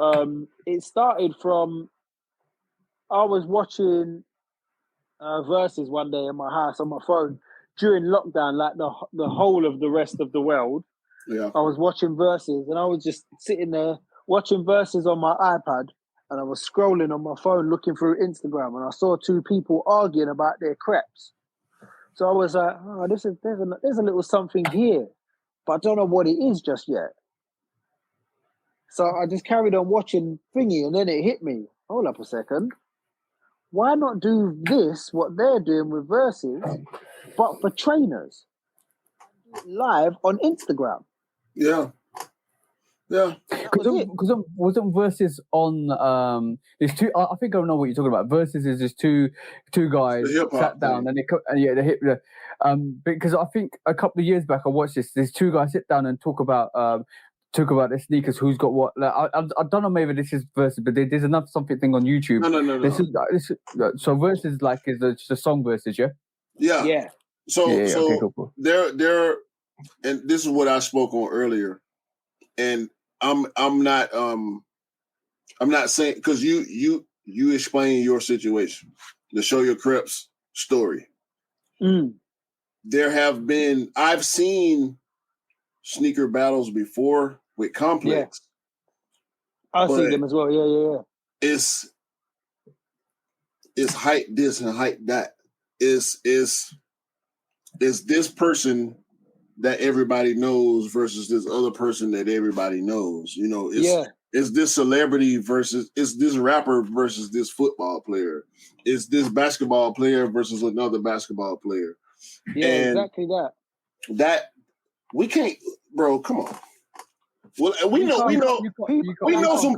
it started from I was watching Versus one day in my house on my phone during lockdown, like the whole of the rest of the world. Yeah, I was watching Versus, and I was just sitting there watching Versus on my iPad, and I was scrolling on my phone looking through Instagram, and I saw two people arguing about their Creps. So I was like, oh, there's a little something here, but I don't know what it is just yet. So I just carried on watching Thingy, and then it hit me. Hold up a second. Why not do this, what they're doing with Versus, but for trainers? Live on Instagram. Yeah. Yeah. Because wasn't Versus on there's two. I think I know what you're talking about. Versus is just two guys sat down thing. And they hit because I think a couple of years back I watched this. There's two guys sit down and talk about their sneakers, who's got what. Like, I don't know, maybe this is Versus, but there's another something thing on YouTube. No. This is so Versus like is just a song Versus, yeah. Yeah. So okay, cool. They're and this is what I spoke on earlier, and I'm not saying, because you explain your situation to show your Creps story. I've seen sneaker battles before with Complex. Yeah. I've seen them as well. Yeah. It's hype this and hype that. Is this person that everybody knows versus this other person that everybody knows? You know, it's this celebrity versus, it's this rapper versus this football player. It's this basketball player versus another basketball player. Yeah, and exactly that. That we can't, bro. Come on. Well, we know some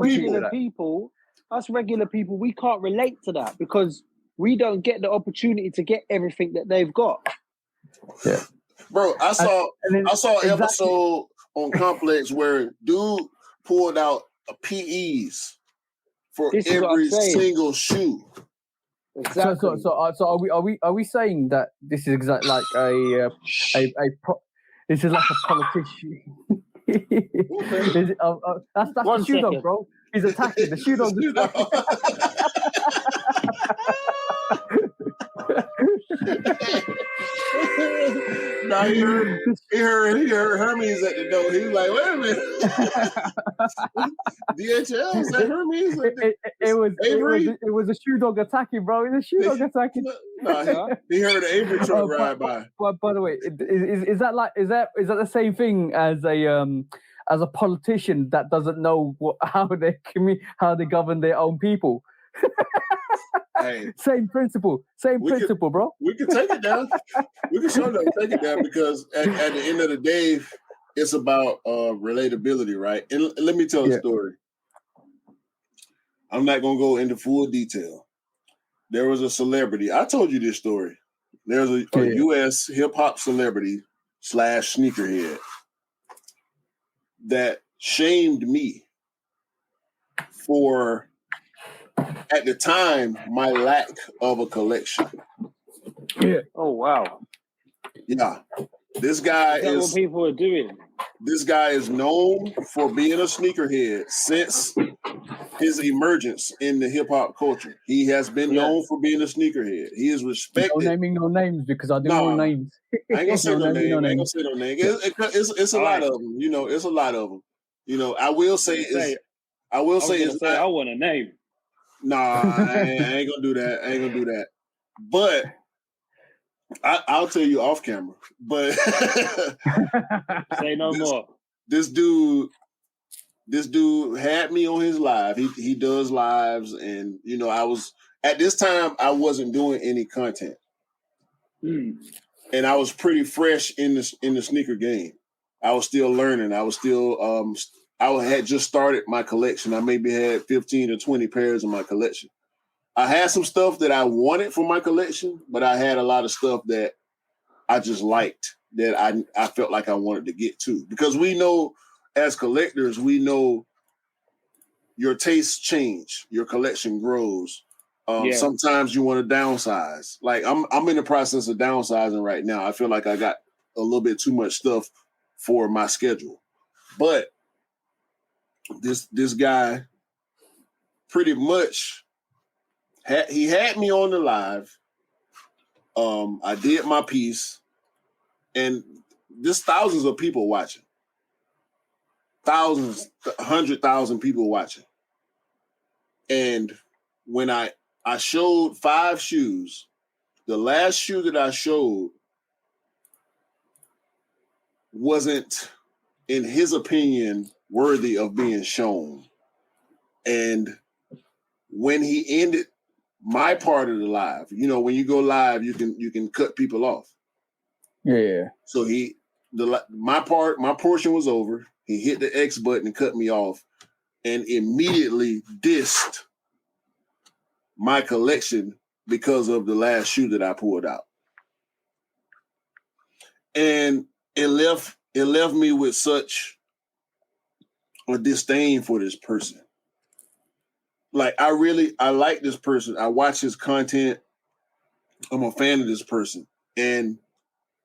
people. Us regular people, we can't relate to that because we don't get the opportunity to get everything that they've got. Yeah. Bro, I saw an episode on Complex where dude pulled out a PEs for every single shoe. Exactly. So are we saying that this is exactly like this is like a politician? That's the shoe dog, bro. He's attacking the shoe dog. Now he heard Hermes at the door. He was like, wait a minute. DHL is that Hermes? It was a shoe dog attacking, bro. It was a shoe dog attacking. He heard an Avery truck ride by. But by the way, is that the same thing as a politician that doesn't know how they govern their own people? Hey, same principle, bro. We can take it down. We can show them take it down because at the end of the day, it's about relatability, right? And let me tell a story. I'm not gonna go into full detail. There was a celebrity. I told you this story. There's a U.S. hip hop celebrity / sneakerhead that shamed me for, at the time, my lack of a collection. Yeah. Oh wow. Yeah. This guy is what people are doing. This guy is known for being a sneakerhead since his emergence in the hip hop culture. He has been known for being a sneakerhead. He is respected. No naming no names because I do know names. I ain't gonna say no name. I ain't gonna say no name. It's a lot of them. You know, it's a lot of them. You know, I will say I want a name. Nah, I ain't gonna do that. But I'll tell you off camera. But say no more. This dude had me on his live. He does lives, and you know, at this time I wasn't doing any content, and I was pretty fresh in the sneaker game. I was still learning. I was still I had just started my collection. I maybe had 15 or 20 pairs in my collection. I had some stuff that I wanted for my collection, but I had a lot of stuff that I just liked that I felt like I wanted to get to. Because we know as collectors, we know your tastes change, your collection grows. Sometimes you want to downsize. Like I'm in the process of downsizing right now. I feel like I got a little bit too much stuff for my schedule. But this guy pretty much had me on the live. I did my piece, and there's thousands of people watching. Thousands, 100,000 people watching. And when I showed 5 shoes, the last shoe that I showed wasn't, in his opinion, worthy of being shown. And when he ended my part of the live, when you go live, you can cut people off. Yeah. So my portion was over. He hit the X button and cut me off, and immediately dissed my collection because of the last shoe that I pulled out. And it left me with such a disdain for this person. Like, I like this person. I watch his content. I'm a fan of this person. And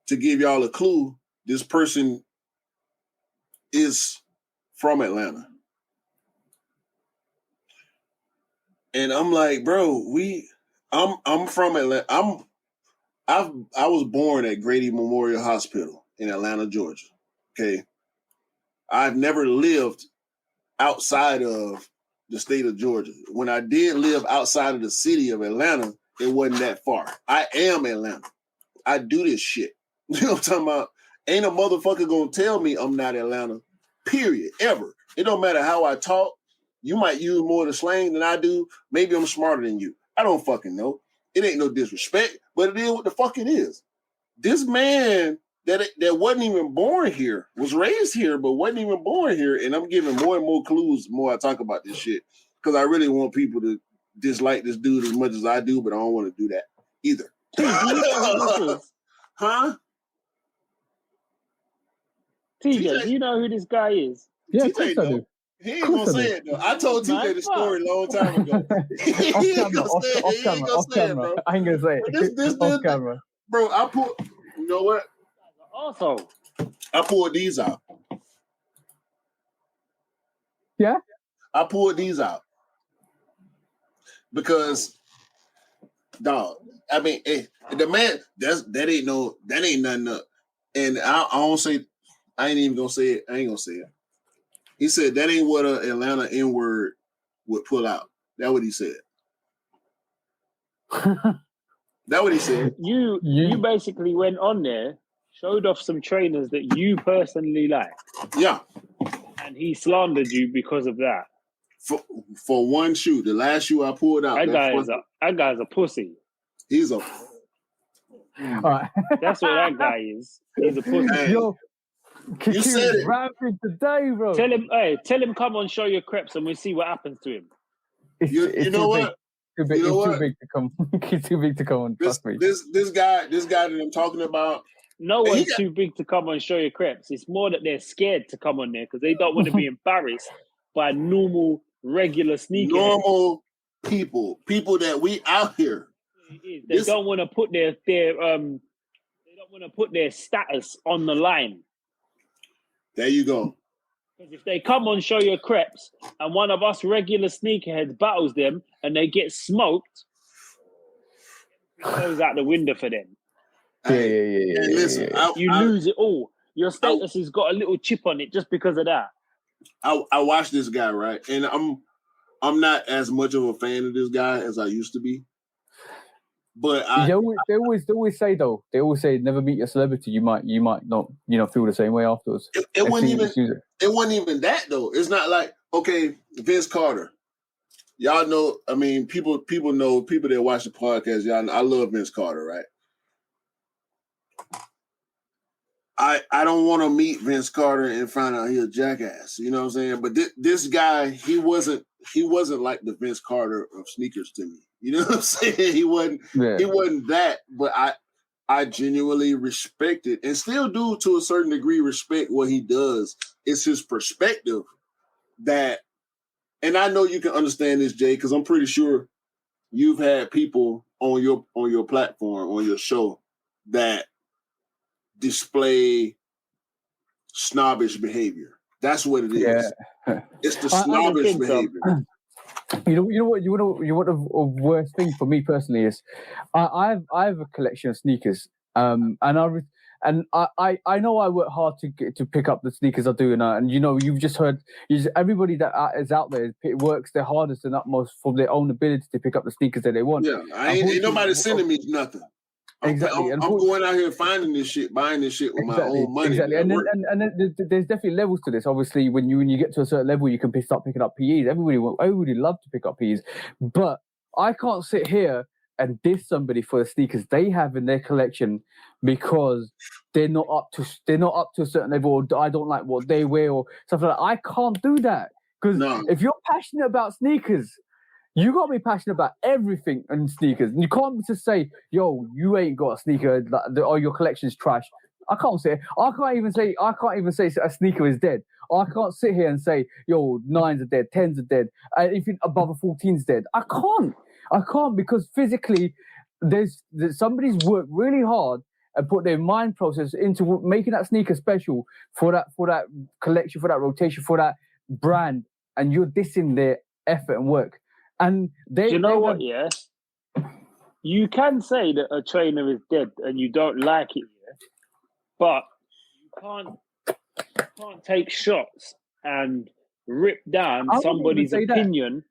to give y'all a clue, this person is from Atlanta. And I'm like, bro, I'm from Atlanta. I was born at Grady Memorial Hospital in Atlanta, Georgia. Okay. I've never lived outside of the state of Georgia. When I did live outside of the city of Atlanta, it wasn't that far. I am Atlanta. I do this shit. You know what I'm talking about? Ain't a motherfucker gonna tell me I'm not Atlanta, period, ever. It don't matter how I talk. You might use more of the slang than I do. Maybe I'm smarter than you. I don't fucking know. It ain't no disrespect, but it is what the fuck it is. This man that wasn't even born here, was raised here, but wasn't even born here. And I'm giving more and more clues the more I talk about this shit. Because I really want people to dislike this dude as much as I do, but I don't want to do that either. Huh? TJ, do you know who this guy is? Yeah, TJ, do. He ain't gonna say it though. I told TJ the story a long time ago. He ain't gonna say it, bro. I ain't gonna say it. This off camera. Bro, you know what? Also, I pulled these out. Yeah? I pulled these out. Because, dog, I mean, the man, that ain't nothing up. And I ain't even gonna say it. I ain't gonna say it. He said that ain't what an Atlanta N-word would pull out. That's what he said. That's what he said. You basically went on there, showed off some trainers that you personally like. Yeah. And he slandered you because of that. For one shoe, the last shoe I pulled out. That guy's a pussy. He's a. All right. That's what that guy is. He's a pussy. Hey, yo, you said it. Rapping today, bro. Tell him, come on, show your creps, and we'll see what happens to him. You know what? Too big to come. He's too big to come on. This guy that I'm talking about. No one's too big to come on show your creps. It's more that they're scared to come on there because they don't want to be embarrassed by normal, regular sneakers. Normal people that we out here. They don't want to put their status on the line. There you go. Because if they come on show your creps and one of us regular sneakerheads battles them and they get smoked, it goes out the window for them. Yeah. Listen, you lose it all. Your status has got a little chip on it just because of that. I watch this guy, right? And I'm not as much of a fan of this guy as I used to be. But they always say never meet your celebrity. You might not feel the same way afterwards. It wasn't even that though. It's not like, okay, Vince Carter. Y'all know, I mean, people know, people that watch the podcast, y'all know, I love Vince Carter, right? I don't want to meet Vince Carter and find out he's a jackass. You know what I'm saying? But this guy, he wasn't like the Vince Carter of sneakers to me. You know what I'm saying? He wasn't that, but I genuinely respected and still do to a certain degree respect what he does. It's his perspective that, and I know you can understand this, Jay, because I'm pretty sure you've had people on your platform, on your show, that display snobbish behavior. That's what it is. Yeah. It's the snobbish behavior. You know what the worst thing for me personally is, I have a collection of sneakers, and And I know I work hard to pick up the sneakers I do, and you've just heard everybody that is out there works their hardest and utmost for their own ability to pick up the sneakers that they want. Yeah, ain't nobody sending me nothing. Exactly. I'm going out here finding this shit, buying this shit with my own money. Exactly. And then there's definitely levels to this. Obviously, when you get to a certain level, you can start picking up PEs. Everybody love to pick up PEs, but I can't sit here and diss somebody for the sneakers they have in their collection because they're not up to a certain level, or I don't like what they wear or stuff like that. I can't do that because if you're passionate about sneakers, you got to be passionate about everything in sneakers. And you can't just say, yo, you ain't got a sneaker, or your collection's trash. I can't even say a sneaker is dead. I can't sit here and say, yo, 9s are dead, 10s are dead, anything above a 14's dead. I can't because physically there's somebody's worked really hard and put their mind process into making that sneaker special for that collection, for that rotation, for that brand, and you're dissing their effort and work. And what? Yeah, you can say that a trainer is dead and you don't like it, but you can't take shots and rip down somebody's opinion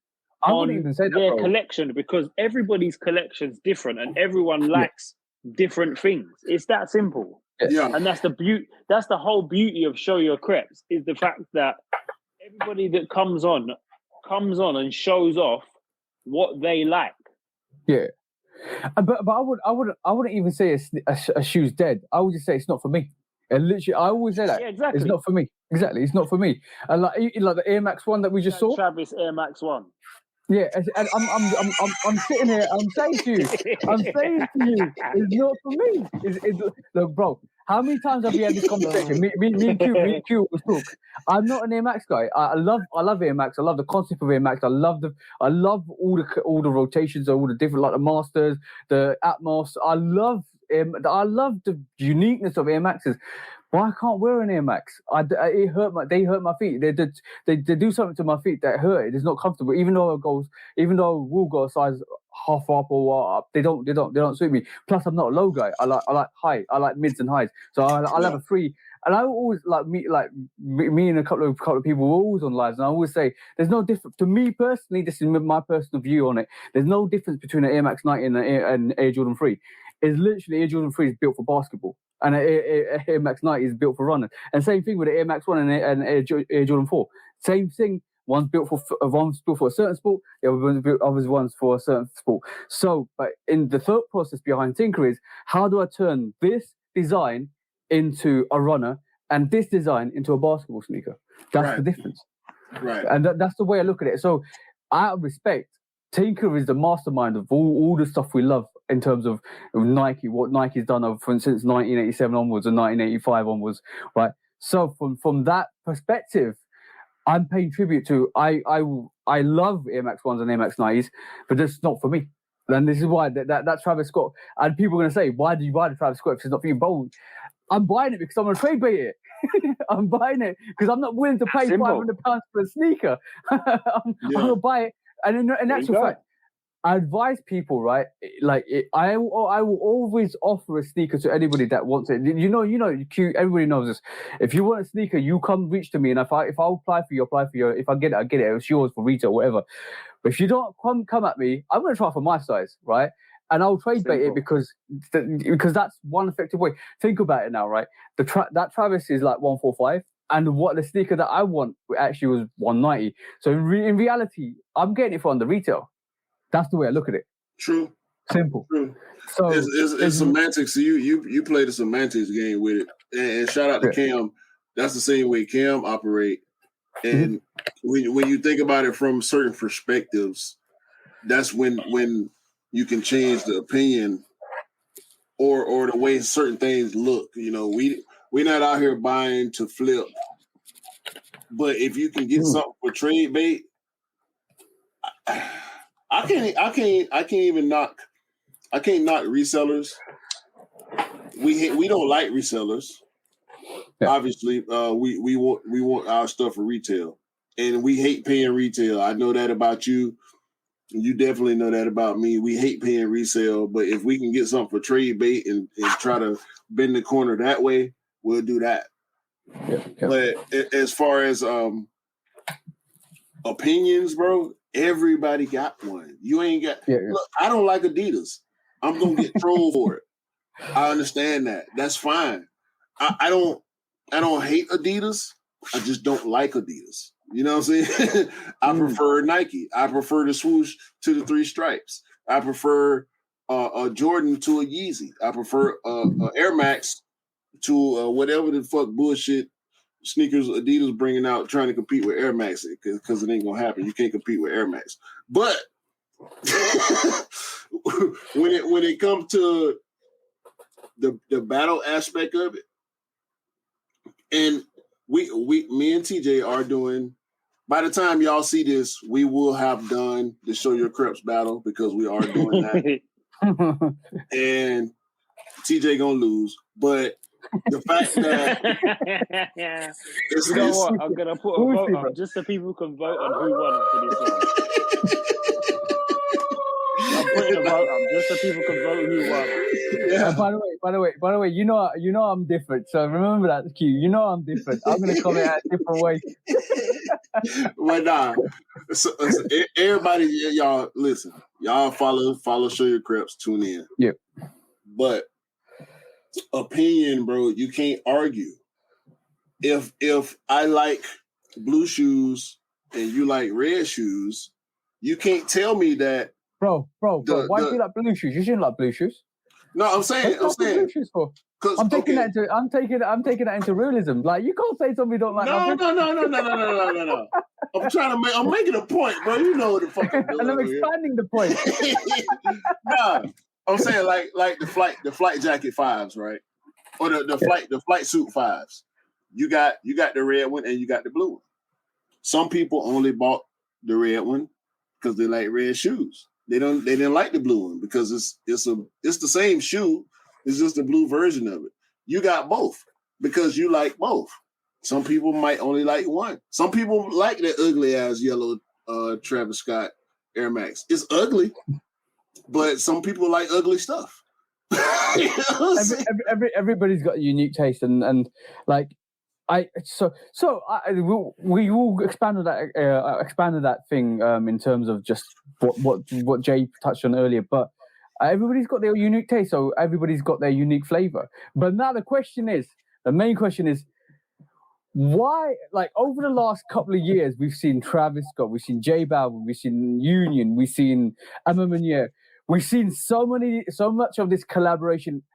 on their collection, because everybody's collection's different and everyone likes different things. It's that simple. Yeah, and that's the beauty. That's the whole beauty of Show Your Creps, is the fact that everybody that comes on and shows off what they like. Yeah, but I wouldn't even say a shoe's dead. I would just say it's not for me. And literally, I always say that. Yeah, exactly. It's not for me. Exactly, it's not for me. And like the Air Max 1 that we just saw. Travis Air Max 1. Yeah, and I'm sitting here. I'm saying to you, it's not for me. Look, bro. How many times have we had this conversation? Me and Q was talk. I'm not an Air Max guy. I love Air Max. I love the concept of Air Max. I love all the rotations, all the different, like the Masters, the Atmos. I love the uniqueness of Air Maxes. But I can't wear an Air Max. They hurt my feet. They do something to my feet that hurt it. It's not comfortable. Even though I will go a size half up or up, they don't suit me. Plus, I'm not a low guy. I like high. I like mids and highs. So I'll have a 3. And I always me and a couple of people were always on lives, and I always say there's no difference. To me personally, this is my personal view on it. There's no difference between an Air Max 90 and an Air Jordan 3. It's literally Air Jordan 3 is built for basketball, and an Air Max 90 is built for running. And same thing with the Air Max 1 and Air Jordan 4. Same thing. One's built for a certain sport, the other one's for a certain sport. So, but in the thought process behind Tinker is, how do I turn this design into a runner and this design into a basketball sneaker? That's the difference. Right. And that's the way I look at it. So, out of respect, Tinker is the mastermind of all the stuff we love in terms of Nike, what Nike's done since 1987 onwards and 1985 onwards, right? So from that perspective, I'm paying tribute to I love Air Max 1s and Air Max 90s, but that's not for me. And this is why that Travis Scott, and people are going to say, why do you buy the Travis Scott if it's not for you? But I'm buying it because I'm going to trade bait it. I'm buying it because I'm not willing to pay £500 for a sneaker. I'm going to buy it. And in actual fact, I advise people, right? Like I will always offer a sneaker to anybody that wants it. Everybody knows this. If you want a sneaker, you come reach to me, and if I apply for you, If I get it, I get it. It's yours for retail, whatever. But if you don't come at me, I'm going to try for my size, right? And I'll trade bait it because that's one effective way. Think about it now, right? That Travis is like 145. And what the sneaker that I want actually was 190. So in reality, I'm getting it for under retail. That's the way I look at it. True. Simple. True. So it's semantics. So you play the semantics game with it. And shout out to Cam. That's the same way Cam operate. And when you think about it from certain perspectives, that's when you can change the opinion or the way certain things look. We're not out here buying to flip. But if you can get something for trade bait, I can't knock resellers. We don't like resellers. Yeah. Obviously, we want our stuff for retail, and we hate paying retail. I know that about you. You definitely know that about me. We hate paying resale, but if we can get something for trade bait and try to bend the corner that way, we'll do that. Yeah. But as far as opinions, bro, everybody got one. You ain't got. Yeah. Look, I don't like Adidas. I'm gonna get trolled for it. I understand that. That's fine. I don't hate Adidas. I just don't like Adidas. You know what I'm saying? I prefer Nike. I prefer the swoosh to the 3 stripes. I prefer a Jordan to a Yeezy. I prefer a Air Max to whatever the fuck bullshit sneakers Adidas bringing out, trying to compete with Air Max, because it ain't gonna happen. You can't compete with Air Max. But when it comes to the battle aspect of it, and me and TJ are doing. By the time y'all see this, we will have done the Show Your Creps battle, because we are doing that. And TJ gonna lose, but the fact that you know what, I'm gonna put a vote up just so people can vote on who won for this one. I'm putting a vote up just so people can vote who won. Yeah. By the way, you know I'm different. So remember that, Q. You know I'm different. I'm gonna come in a different way. Well, nah. So everybody, y'all listen. Y'all follow Show Your Creps. Tune in. Yep. But opinion, bro, you can't argue. If I like blue shoes and you like red shoes, you can't tell me that. Bro. Why do you like blue shoes? You shouldn't like blue shoes. No, I'm saying. Blue shoes for? I'm taking that into realism. Like, you can't say somebody don't like. No. I'm making a point, bro. You know what the fuck I'm doing. And I'm expanding the point. Nah, I'm saying like the flight jacket 5s, right? Or the flight suit 5s. You got the red one and you got the blue one. Some people only bought the red one because they like red shoes. They didn't like the blue one because it's the same shoe. It's just the blue version of it. You got both because you like both. Some people might only like one. Some people like that ugly ass yellow Travis Scott Air Max. It's ugly, but some people like ugly stuff. Everybody's got a unique taste, and like we all expanded that thing in terms of just what Jay touched on earlier, but everybody's got their unique taste, so everybody's got their unique flavor. But now the main question is why, like, over the last couple of years, we've seen Travis Scott, we've seen J Balvin, we've seen Union, we've seen Emma Meunier, we've seen so much of this collaboration /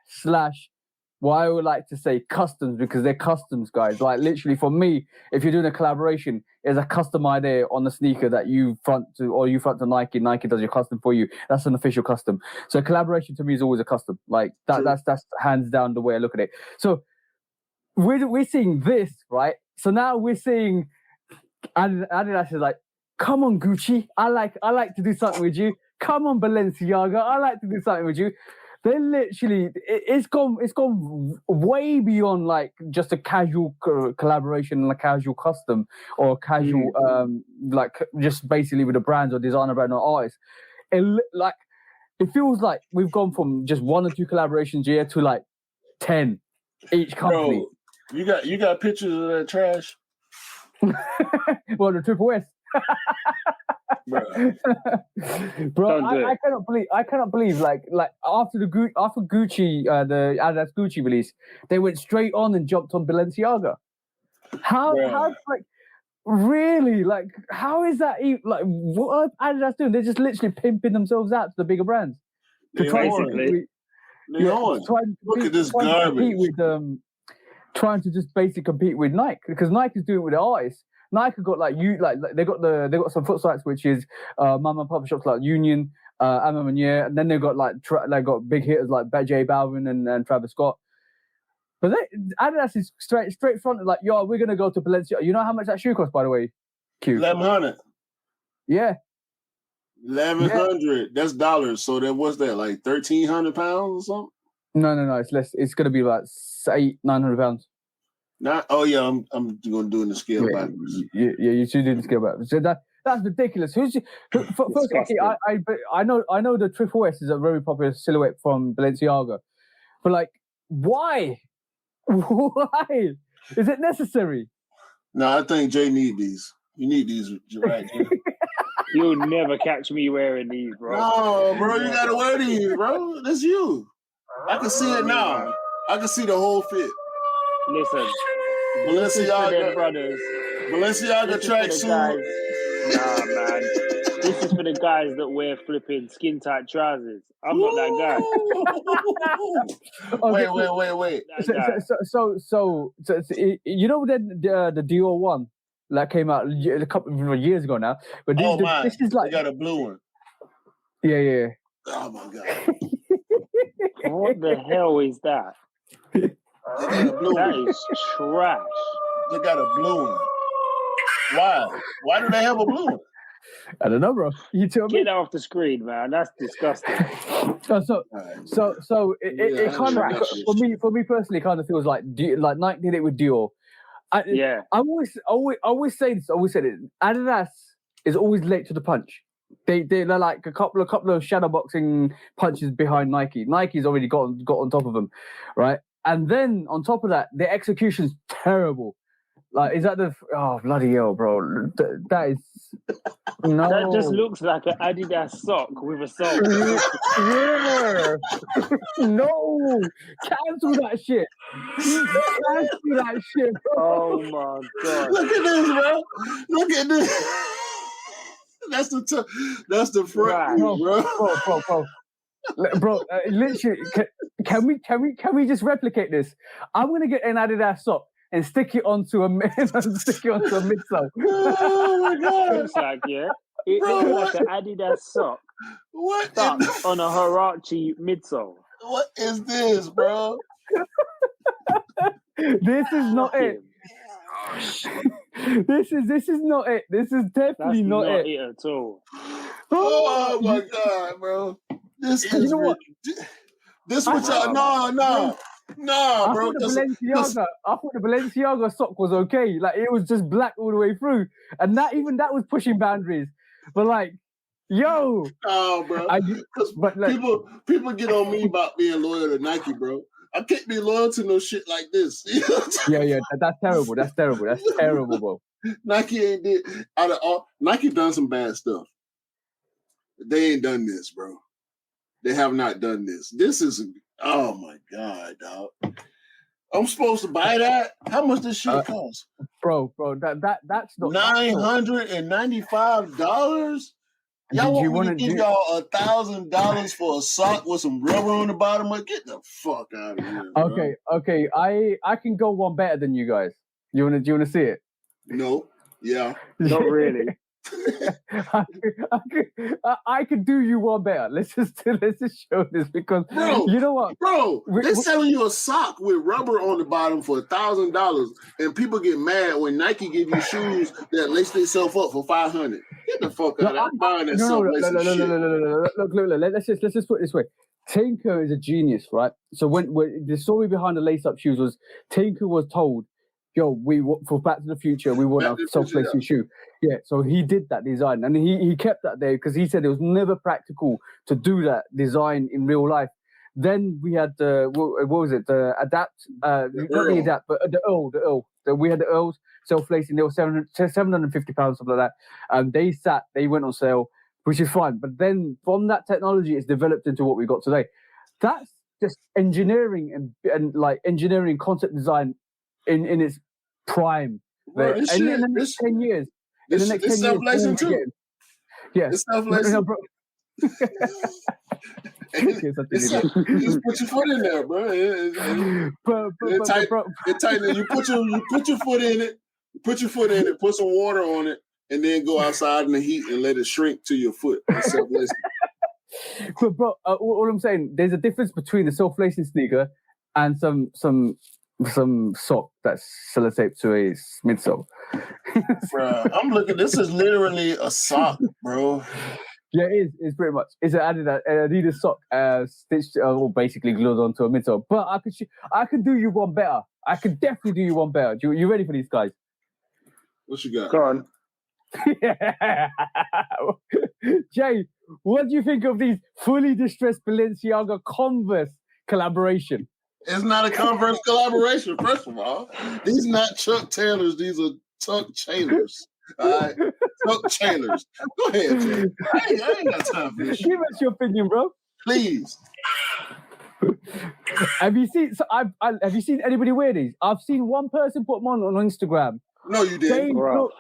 what I would like to say customs, because they're customs, guys. Like, literally, for me, if you're doing a collaboration, there's a custom idea on the sneaker that you front to Nike. Nike does your custom for you. That's an official custom. So collaboration to me is always a custom. Like that. That's hands down the way I look at it. So we're seeing this, right? So now we're seeing Adidas is like, come on, Gucci. I like to do something with you. Come on, Balenciaga. I like to do something with you. They're literally, it's gone way beyond like just a casual collaboration and a casual custom or casual, like just basically with a brand or designer brand or artist. It feels like we've gone from just 1 or 2 collaborations a year to like 10 each company. Bro, you got pictures of that trash? Well, the Triple S. Bro, I cannot believe like after Gucci, the Adidas Gucci release, they went straight on and jumped on Balenciaga. How like really, like, how is that even, like, what are Adidas doing? They're just literally pimping themselves out to the bigger brands. Look at this garbage. Trying to just basically compete with Nike, because Nike's doing it with the artists. Nike got they got some foot sites, which is mom and pop shops like Union, Emma Meunier, and then they got they got big hitters like J Balvin and Travis Scott. But Adidas is straight front, like, yo, we're gonna go to Balenciaga. You know how much that shoe costs, by the way? Q. $1,100. Yeah. $1,100. Yeah. That's dollars. So that what's that, like 1,300 pounds or something? No. It's less. It's gonna be like 900 pounds. I'm going to do the scale backwards. Yeah, you should do the scale backwards. So that's That's ridiculous. First, okay, I know the Triple S is a very popular silhouette from Balenciaga, but like, why? Why? Is it necessary? No, I think Jay need these. You need these, right? You'll never catch me wearing these, bro. No, bro, you gotta wear these, bro. That's you. I can see it now. I can see the whole fit. Listen, Balenciaga brothers. Balenciaga tracksuit. Nah, man. This is for the guys that wear flipping skin tight trousers. I'm not that guy. Wait. So you know the Dior one that came out a couple of years ago now. But this is like, they got a blue one. Yeah. Oh my god. What the hell is that? That is trash. They got a blue one. Why? Why do they have a blue one? I don't know, bro. You tell me. Get that off the screen, man. That's disgusting. So it kind of, for me personally, kind of feels like Nike did it with Dior. I always say this. Adidas is always late to the punch. They're like a couple of shadow boxing punches behind Nike. Nike's already got on top of them, right? And then on top of that, the execution's terrible. Like, is that bloody hell, bro? That is no. That just looks like an Adidas sock with a sock. Yeah. No, cancel that shit. Cancel that shit, bro. Oh my god! Look at this, bro. Look at this. That's the front, bro. Bro, literally, can we just replicate this? I'm gonna get an Adidas sock and stick it onto a midsole. Oh my god! It looks like it looks like an Adidas sock. What stuck on a Huarache midsole? What is this, bro? This is not it. This is not it. This is definitely not it at all. Oh my god, bro! This is you know what? This was no, bro. I thought the Balenciaga sock was okay. Like, it was just black all the way through, and that was pushing boundaries. But like, yo, oh, bro, people get on me about being loyal to Nike, bro. I can't be loyal to no shit like this. Yeah, that's terrible. That's terrible, bro. Nike ain't did out of all. Nike done some bad stuff. They ain't done this, bro. They have not done this. This is, oh my god, dog. I'm supposed to buy that? How much this shit cost? Bro, that's not $995? Y'all want me to give y'all $1,000 for a sock with some rubber on the bottom? Get the fuck out of here, bro. Okay. I can go one better than you guys. Do you wanna see it? No. Yeah. Not really. I could do you one better. Let's just show this, because you know what, bro? They're selling you a sock with rubber on the bottom for $1,000, and people get mad when Nike give you shoes that lace themselves up for $500. Get the fuck out! I'm buying that shit. Look. Let's just put it this way. Tinker is a genius, right? So when the story behind the lace-up shoes was, Tinker was told, "Yo, for Back to the Future, we want a self-lacing shoe." Yeah, so he did that design, and he kept that there because he said it was never practical to do that design in real life. Then we had the what was it? The Adapt, not the Adapt, but the Earl. We had the Earls self-lacing. They were £750, something like that. And they went on sale, which is fine. But then from that technology, it's developed into what we got today. That's just engineering and like engineering concept design in its prime. Bro, in the next 10 years. In the next 10 years, self-lacing too. Yeah. It's self-lacing. No, bro. Just put your foot in there, bro. It tightens. You put your foot in it. Put your foot in it. Put some water on it, and then go outside in the heat and let it shrink to your foot. It's self-lacing. But bro, all I'm saying, there's a difference between the self-lacing sneaker and some sock that's sellotaped to a midsole. Bro, I'm looking. This is literally a sock, bro. Yeah, it is. It's pretty much. It's an Adidas sock, stitched or basically glued onto a midsole. But I could do you one better. I could definitely do you one better. You ready for these guys? What you got? Go on. Jay, what do you think of these fully distressed Balenciaga Converse collaboration? It's not a Converse collaboration, first of all. These are not Chuck Taylors. These are Chuck Chainers. All right? Chuck Chainers. Go ahead, Jay. I ain't got time for this shit. Give us your opinion, bro. Please. Have you seen? Have you seen anybody wear these? I've seen one person put them on Instagram. No, you didn't. They look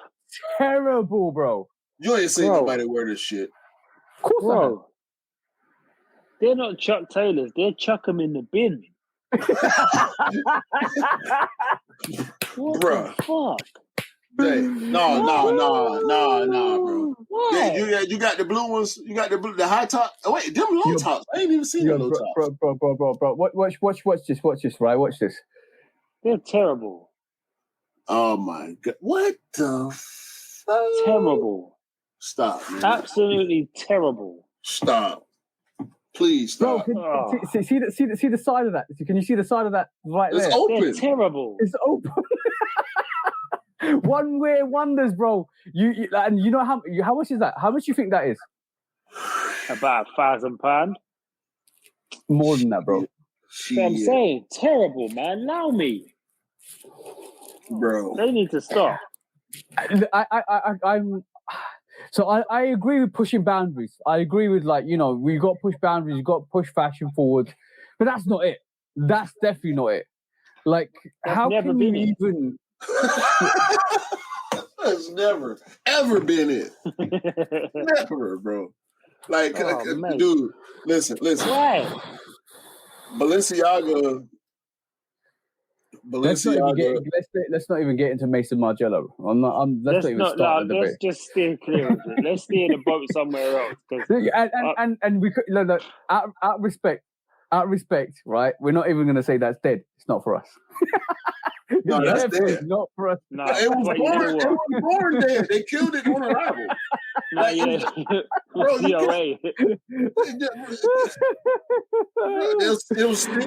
terrible, bro. You ain't seen nobody wear this shit. Of course not. They're not Chuck Taylors. They're chuck them in the bin. What the fuck? Jay, no, bro. Why? You got the blue ones. You got the high top. Oh, wait, them low tops. I ain't even seen the low tops. Bro. Watch this. Watch this, right? Watch this. They're terrible. Oh my god! What the fuck? Terrible. Stop, man. Absolutely terrible. Stop. Please stop. Bro, see the side of that? Can you see the side of that right there? It's open. They're terrible. It's open. One way wonders, bro. And you know how much is that? How much do you think that is? About £1,000. More than that, bro. So I'm saying terrible, man. Allow me, bro. They need to stop. I agree with pushing boundaries. I agree with we got to push boundaries. You got to push fashion forward, but that's not it. That's definitely not it. Like, how can you even? That's never ever been it. Never, bro. Like, dude, listen. Right. Balenciaga. Let's not even get into Mason Margiela. Let's not even start the debate. Let's just steer clear of it. Let's steer the boat somewhere else. And we could out of respect, right? We're not even going to say that's dead. It's not for us. No, that's dead. Not for us. No, it was born dead. They killed it on arrival. Bro,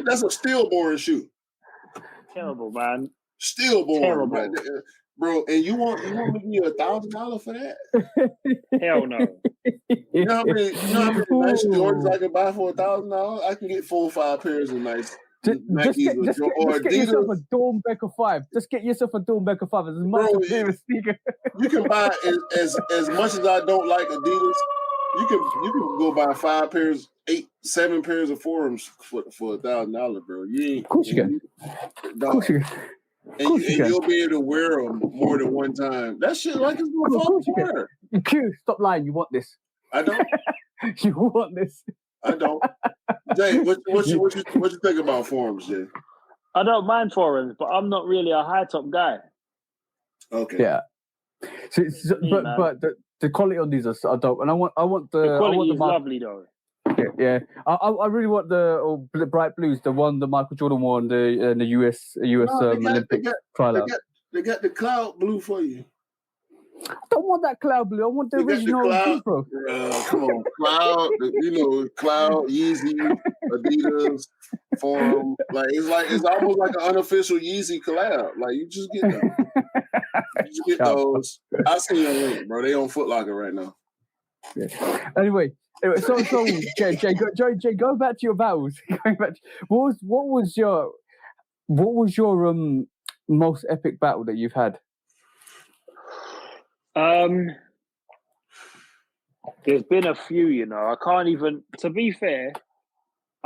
that's a stillborn shoe. Terrible, man. Stillborn, terrible, bro. And you want me to give you $1,000 for that? Hell no. You know how many nice Jordans I can buy for $1,000? I can get 4 or 5 pairs of nice. Just get yourself a Dornbecker 5. Just get yourself a Dornbecker 5. It's a massive pair of sneaker. You can buy as much as I don't like Adidas. You can go buy 5 pairs, 8, 7 pairs of forums for $1,000, bro. Of course you can. And you'll be able to wear them more than one time. That shit like it's gonna fall apart. Q, stop lying. You want this? I don't. You want this? I don't. Jay, what you think about forums, Jay? I don't mind forums, but I'm not really a high top guy. Okay. Yeah. But the quality on these are dope, and I want the quality is lovely though. Yeah. I really want the bright blues, the one that Michael Jordan wore in the US Olympic trial. They got the cloud blue for you. I don't want that cloud blue. I want the original blue, bro. Come on, cloud. Cloud, Yeezy, Adidas, Forum. It's almost like an unofficial Yeezy collab. Like you just get them. You just get those. I see your link, bro. They on Foot Locker right now. Yeah. Anyway, so Jay, go back to your battles. What was your most epic battle that you've had? There's been a few, I can't even, to be fair,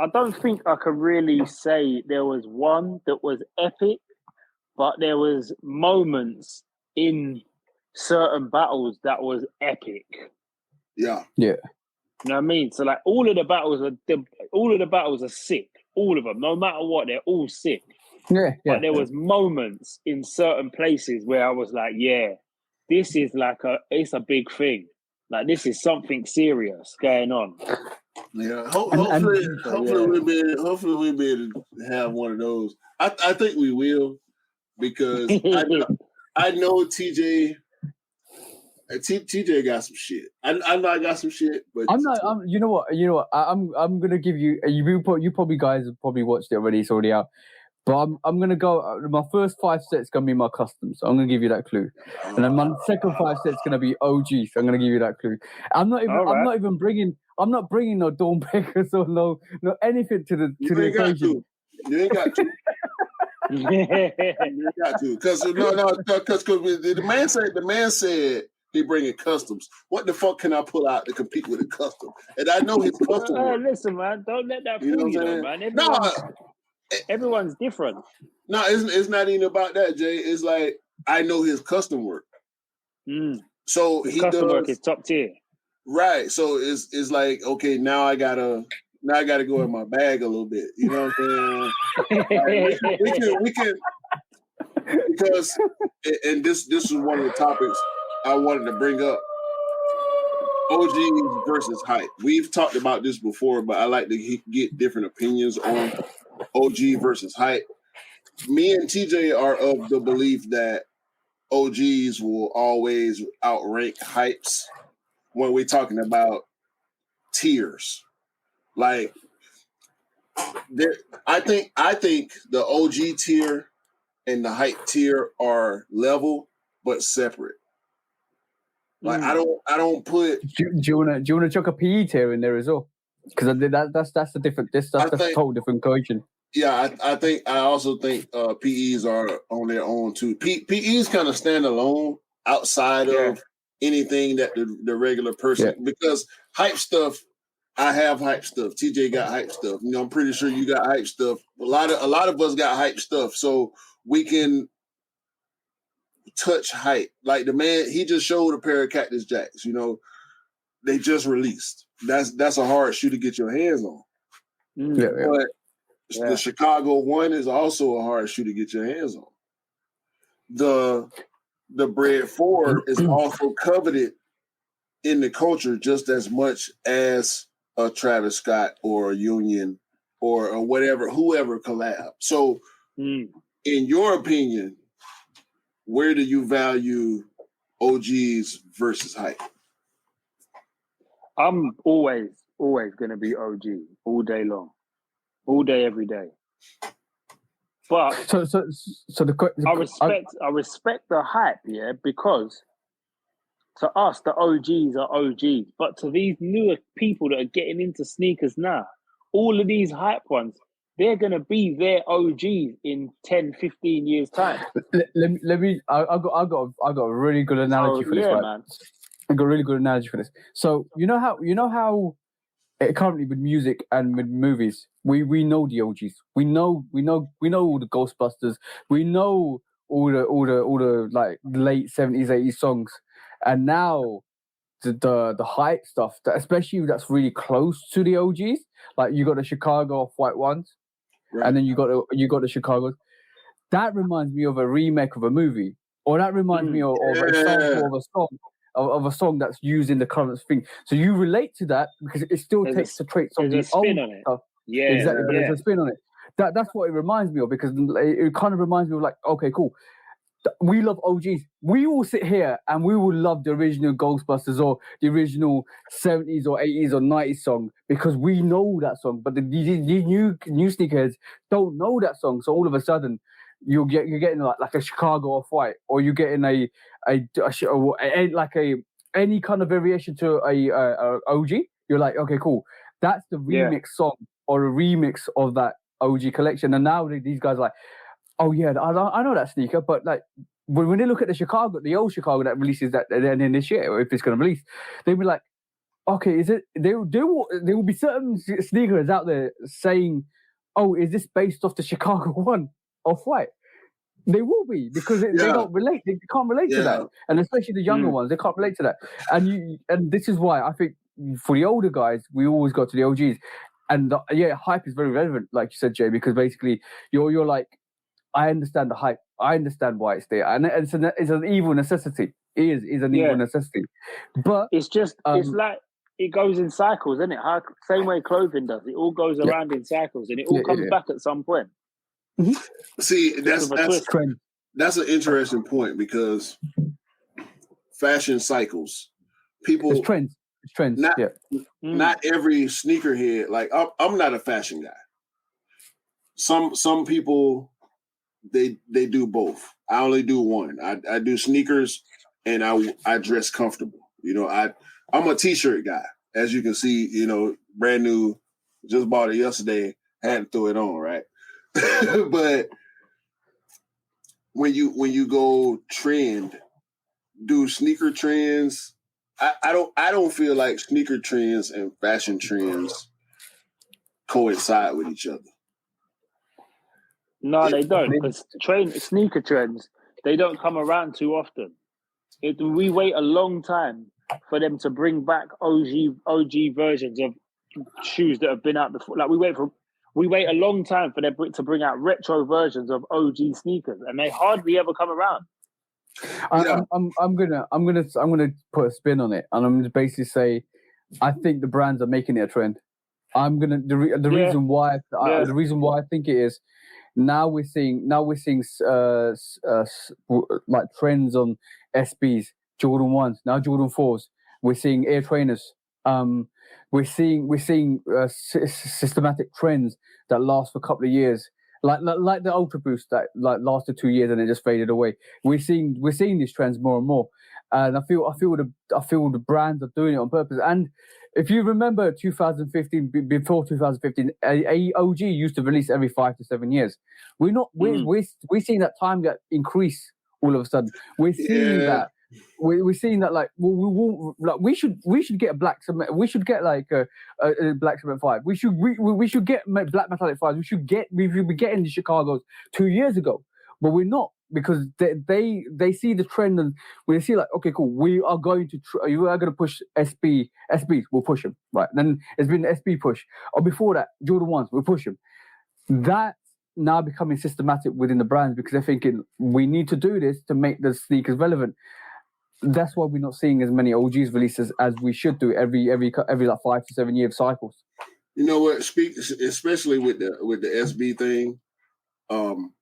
I don't think I can really say there was one that was epic, but there was moments in certain battles that was epic. Yeah. Yeah. You know what I mean? So like all of the battles are sick. All of them, no matter what, they're all sick. Yeah. But there was moments in certain places where I was like, yeah, this is it's a big thing. Like this is something serious going on. Yeah. Hopefully we'll be able to have one of those. I think we will, because I know TJ got some shit. I know I got some shit, but you know what? I'm gonna give you. You probably guys have probably watched it already. It's already out. But I'm gonna go. My first 5 sets gonna be my custom, so I'm gonna give you that clue. And then my second 5 sets gonna be OG, so I'm gonna give you that clue. I'm not bringing no Dawnbreakers or no anything to the occasion. You ain't got to. You ain't got to, because the man said he bringing customs. What the fuck can I pull out to compete with a custom? And I know his custom. Listen, man, don't let that fool you, though, man. Everyone's different. No, it's not even about that, Jay. It's like I know his custom work. So his custom work is top tier. Right. So it's like, okay, now I gotta go in my bag a little bit. You know what I'm saying? we can because and this is one of the topics I wanted to bring up. OGs versus hype. We've talked about this before, but I like to get different opinions on OG versus hype. Me and TJ are of the belief that OGs will always outrank hypes when we're talking about tiers. Like, I think the OG tier and the hype tier are level but separate. Like I don't put. Do you wanna chuck a PE tier in there as well? Because that's a different. That's a total different equation. Yeah, I also think PEs are on their own too. PEs kind of stand alone outside of anything that the regular person, because hype stuff. I have hype stuff. TJ got hype stuff. You know, I'm pretty sure you got hype stuff. A lot of us got hype stuff, so we can touch hype. Like the man, he just showed a pair of Cactus Jacks. You know, they just released. That's a hard shoe to get your hands on. But the Chicago one is also a hard shoe to get your hands on. The Bread 4 is also coveted in the culture just as much as a Travis Scott or a Union or whoever collab. So, in your opinion, where do you value OGs versus hype? I'm always going to be OG all day long, all day, every day. But I respect the hype, because to us the OGs are OGs, but to these newer people that are getting into sneakers now, all of these hype ones, they're going to be their OGs in 10, 15 years time. Let me. I got a really good analogy for this, right? Man. I got a really good analogy for this. So you know how currently with music and with movies, we know the OGs. We know all the Ghostbusters. We know all the like late 70s, 80s songs. And now the hype stuff, that especially that's really close to the OGs. Like you got the Chicago Off-White ones, right, and then you got the Chicago. That reminds me of a remake of a movie, or that reminds me of a song that's used in the current thing. So you relate to that because it still takes the traits of the old stuff. Yeah, exactly. But there's a spin on it. That's what it reminds me of, because it kind of reminds me of, like, okay, cool. We love OGs. We will sit here and we will love the original Ghostbusters or the original 70s or 80s or 90s song because we know that song. But the new sneakerheads don't know that song. So all of a sudden, you're getting like a Chicago Off-White, or you're getting any kind of variation to a OG. You're like, okay, cool. That's the remix song or a remix of that OG collection. And now these guys are like, oh yeah, I know that sneaker, but like when they look at the old Chicago that releases that in this year, or if it's going to release, they'll be like, okay, is it? There will be certain sneakers out there saying, oh, is this based off the Chicago one Off-White? They will be, because they don't relate. They can't relate to that, and especially the younger ones, they can't relate to that. And this is why I think for the older guys, we always go to the OGs, and hype is very relevant, like you said, Jay, because basically you're like, I understand the hype. I understand why it's there, and it's an evil necessity. It is an evil necessity, but it's just it's like it goes in cycles, isn't it? Same way clothing does. It all goes around in cycles, and it all comes back at some point. Mm-hmm. See, that's an interesting point, because fashion cycles. People, it's trends. It's trends. Not every sneakerhead. Like I'm not a fashion guy. Some people they do both. I only do one. I do sneakers, and I dress comfortable. You know, I'm a t-shirt guy, as you can see. You know, brand new, just bought it yesterday. Had to throw it on, right? But when you go trend, do sneaker trends? I don't feel like sneaker trends and fashion trends coincide with each other. No, they don't, because sneaker trends, they don't come around too often. We wait a long time for them to bring back OG versions of shoes that have been out before. Like we wait a long time for them to bring out retro versions of OG sneakers, and they hardly ever come around. I'm gonna put a spin on it, and I'm gonna basically say, I think the brands are making it a trend. The reason why I think it is, now we're seeing like trends on SBs, Jordan 1s, now Jordan 4s. We're seeing Air Trainers. We're seeing systematic trends that last for a couple of years, like the Ultra Boost that like lasted 2 years and it just faded away. We're seeing these trends more and more, and I feel the brands are doing it on purpose. And if you remember 2015, before 2015, OG used to release every 5 to 7 years. We're seeing that time get increase all of a sudden. We're seeing that. We're seeing that like we should get a black cement. We should get like a black cement 5. We should get black metallic 5s. We should be getting the Chicago's 2 years ago, but we're not, because they see the trend, and we see like, okay, cool, we are going to push SBs. We'll push them, right? Then it's been the SB push, or before that Jordan 1s, we'll push them. That's now becoming systematic within the brands, because they're thinking we need to do this to make the sneakers relevant. That's why we're not seeing as many OGs releases as we should do every like 5 to 7 year cycles. You know what? Especially with the SB thing, and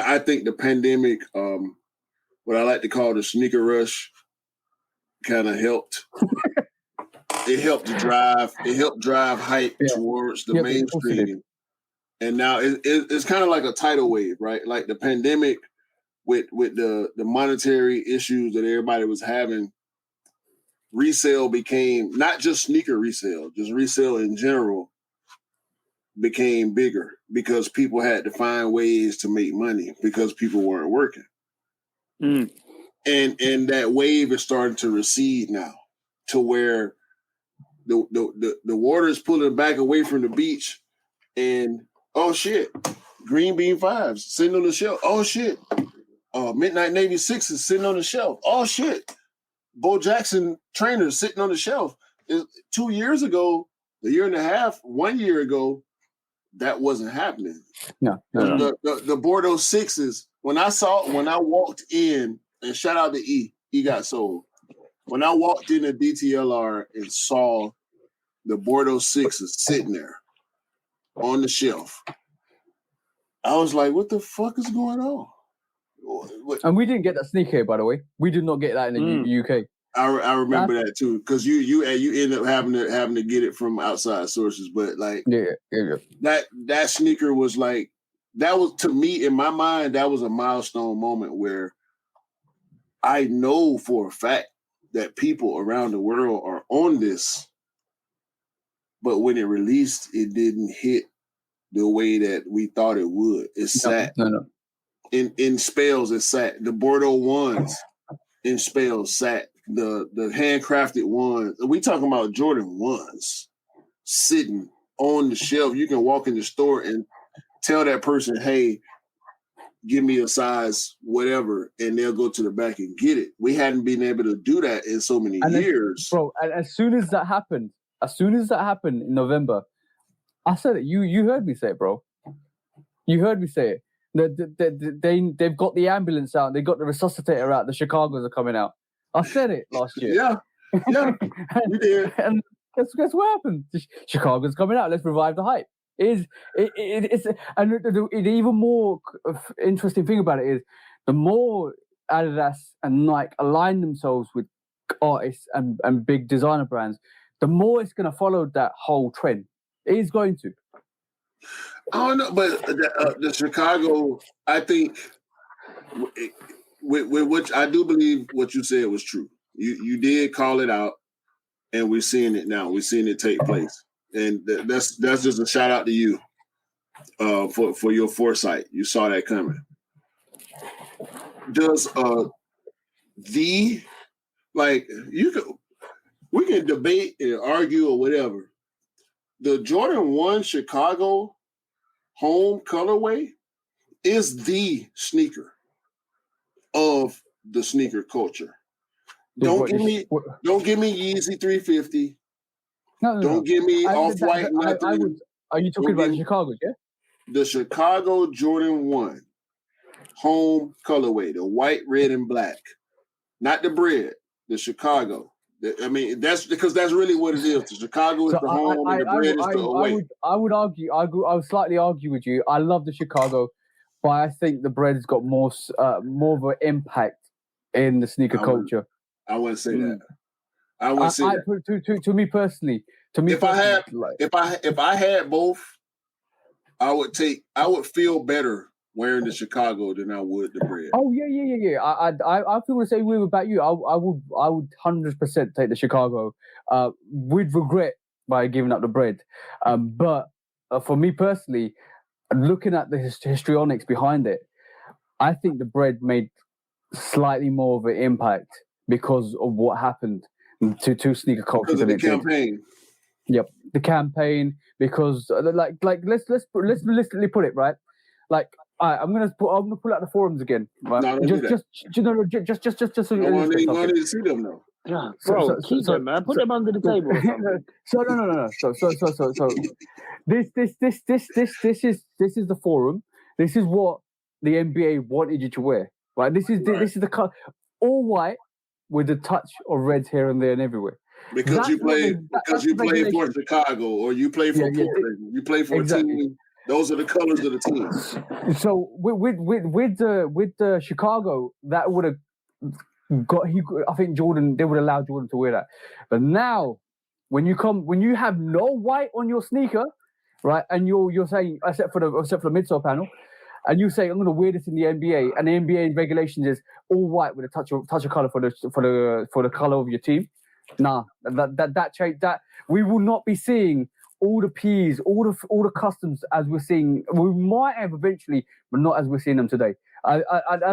I think the pandemic, what I like to call the sneaker rush, kind of helped. It helped drive hype towards the mainstream, and now it's kind of like a tidal wave, right? Like the pandemic. With the monetary issues that everybody was having, resale became, not just sneaker resale, just resale in general became bigger, because people had to find ways to make money because people weren't working. And that wave is starting to recede now, to where the water is pulling back away from the beach, and oh shit, green bean 5s sitting on the shelf. Oh shit. Midnight Navy 6s sitting on the shelf. Oh shit. Bo Jackson trainers sitting on the shelf. 2 years ago, a year and a half, 1 year ago, that wasn't happening. No. The Bordeaux 6s, when I walked in, and shout out to E got sold. When I walked in at DTLR and saw the Bordeaux 6s sitting there on the shelf, I was like, what the fuck is going on? And we didn't get that sneaker, by the way. We did not get that in the UK. I remember that too, because you end up having to get it from outside sources. But like, that sneaker was like, that was, to me, in my mind, that was a milestone moment where I know for a fact that people around the world are on this, but when it released, it didn't hit the way that we thought it would. It sat. No. In spells, it sat. The Bordeaux 1s in spells sat. The handcrafted ones. We talking about Jordan 1s sitting on the shelf. You can walk in the store and tell that person, hey, give me a size whatever, and they'll go to the back and get it. We hadn't been able to do that in so many years. Bro, and as soon as that happened in November, I said it. You heard me say it, bro. You heard me say it. They've got the ambulance out. They got the resuscitator out. The Chicago's are coming out. I said it last year. Yeah, you did. And guess what happened? Chicago's coming out. Let's revive the hype. It's and the even more interesting thing about it is, the more Adidas and Nike align themselves with artists and big designer brands, the more it's going to follow that whole trend. It is going to. I don't know, but the Chicago, I think, with which I do believe what you said was true. You did call it out, and we're seeing it now. We're seeing it take place, and that's just a shout out to you for your foresight. You saw that coming. Does we can debate and argue or whatever. The Jordan 1 Chicago home colorway is the sneaker of the sneaker culture. Don't give me Yeezy 350. No. Don't give me Off-White. Are you talking about Chicago? Yeah. The Chicago Jordan 1 home colorway, the white, red, and black, not the bread. The Chicago. I mean, that's because that's really what it is. The Chicago is the home, and the bread is the away. I would slightly argue with you. I love the Chicago, but I think the bread's got more of an impact in the sneaker culture. I wouldn't say that. I wouldn't say that. To me personally, if I had both, I would feel better wearing the Chicago than I would the bread. Oh yeah. I feel the same way about you. I would 100% take the Chicago, with regret by giving up the bread. But for me personally, looking at the histrionics behind it, I think the bread made slightly more of an impact because of what happened to sneaker culture. Because of the campaign. Yep, the campaign. Because let's realistically put it right. Like, I'm gonna pull out the forums again. Right? No, just so I want to see them though. Yeah, bro, keep them, man. Put them under the table. Or something. No. So this is the forum. This is what the NBA wanted you to wear. Right. This is the color, all white with a touch of reds here and there and everywhere. Because you play for Chicago, or you play for Portland, you play for a team. Those are the colors of the team. So with the Chicago, that would have got I think Jordan. They would allow Jordan to wear that. But now, when you have no white on your sneaker, right, and you're saying except for the midsole panel, and you say I'm going to wear this in the NBA, and the NBA regulations is all white with a touch of color for the color of your team. Nah, that change. That we will not be seeing all the P's, all the customs as we're seeing. We might have eventually, but not as we're seeing them today. As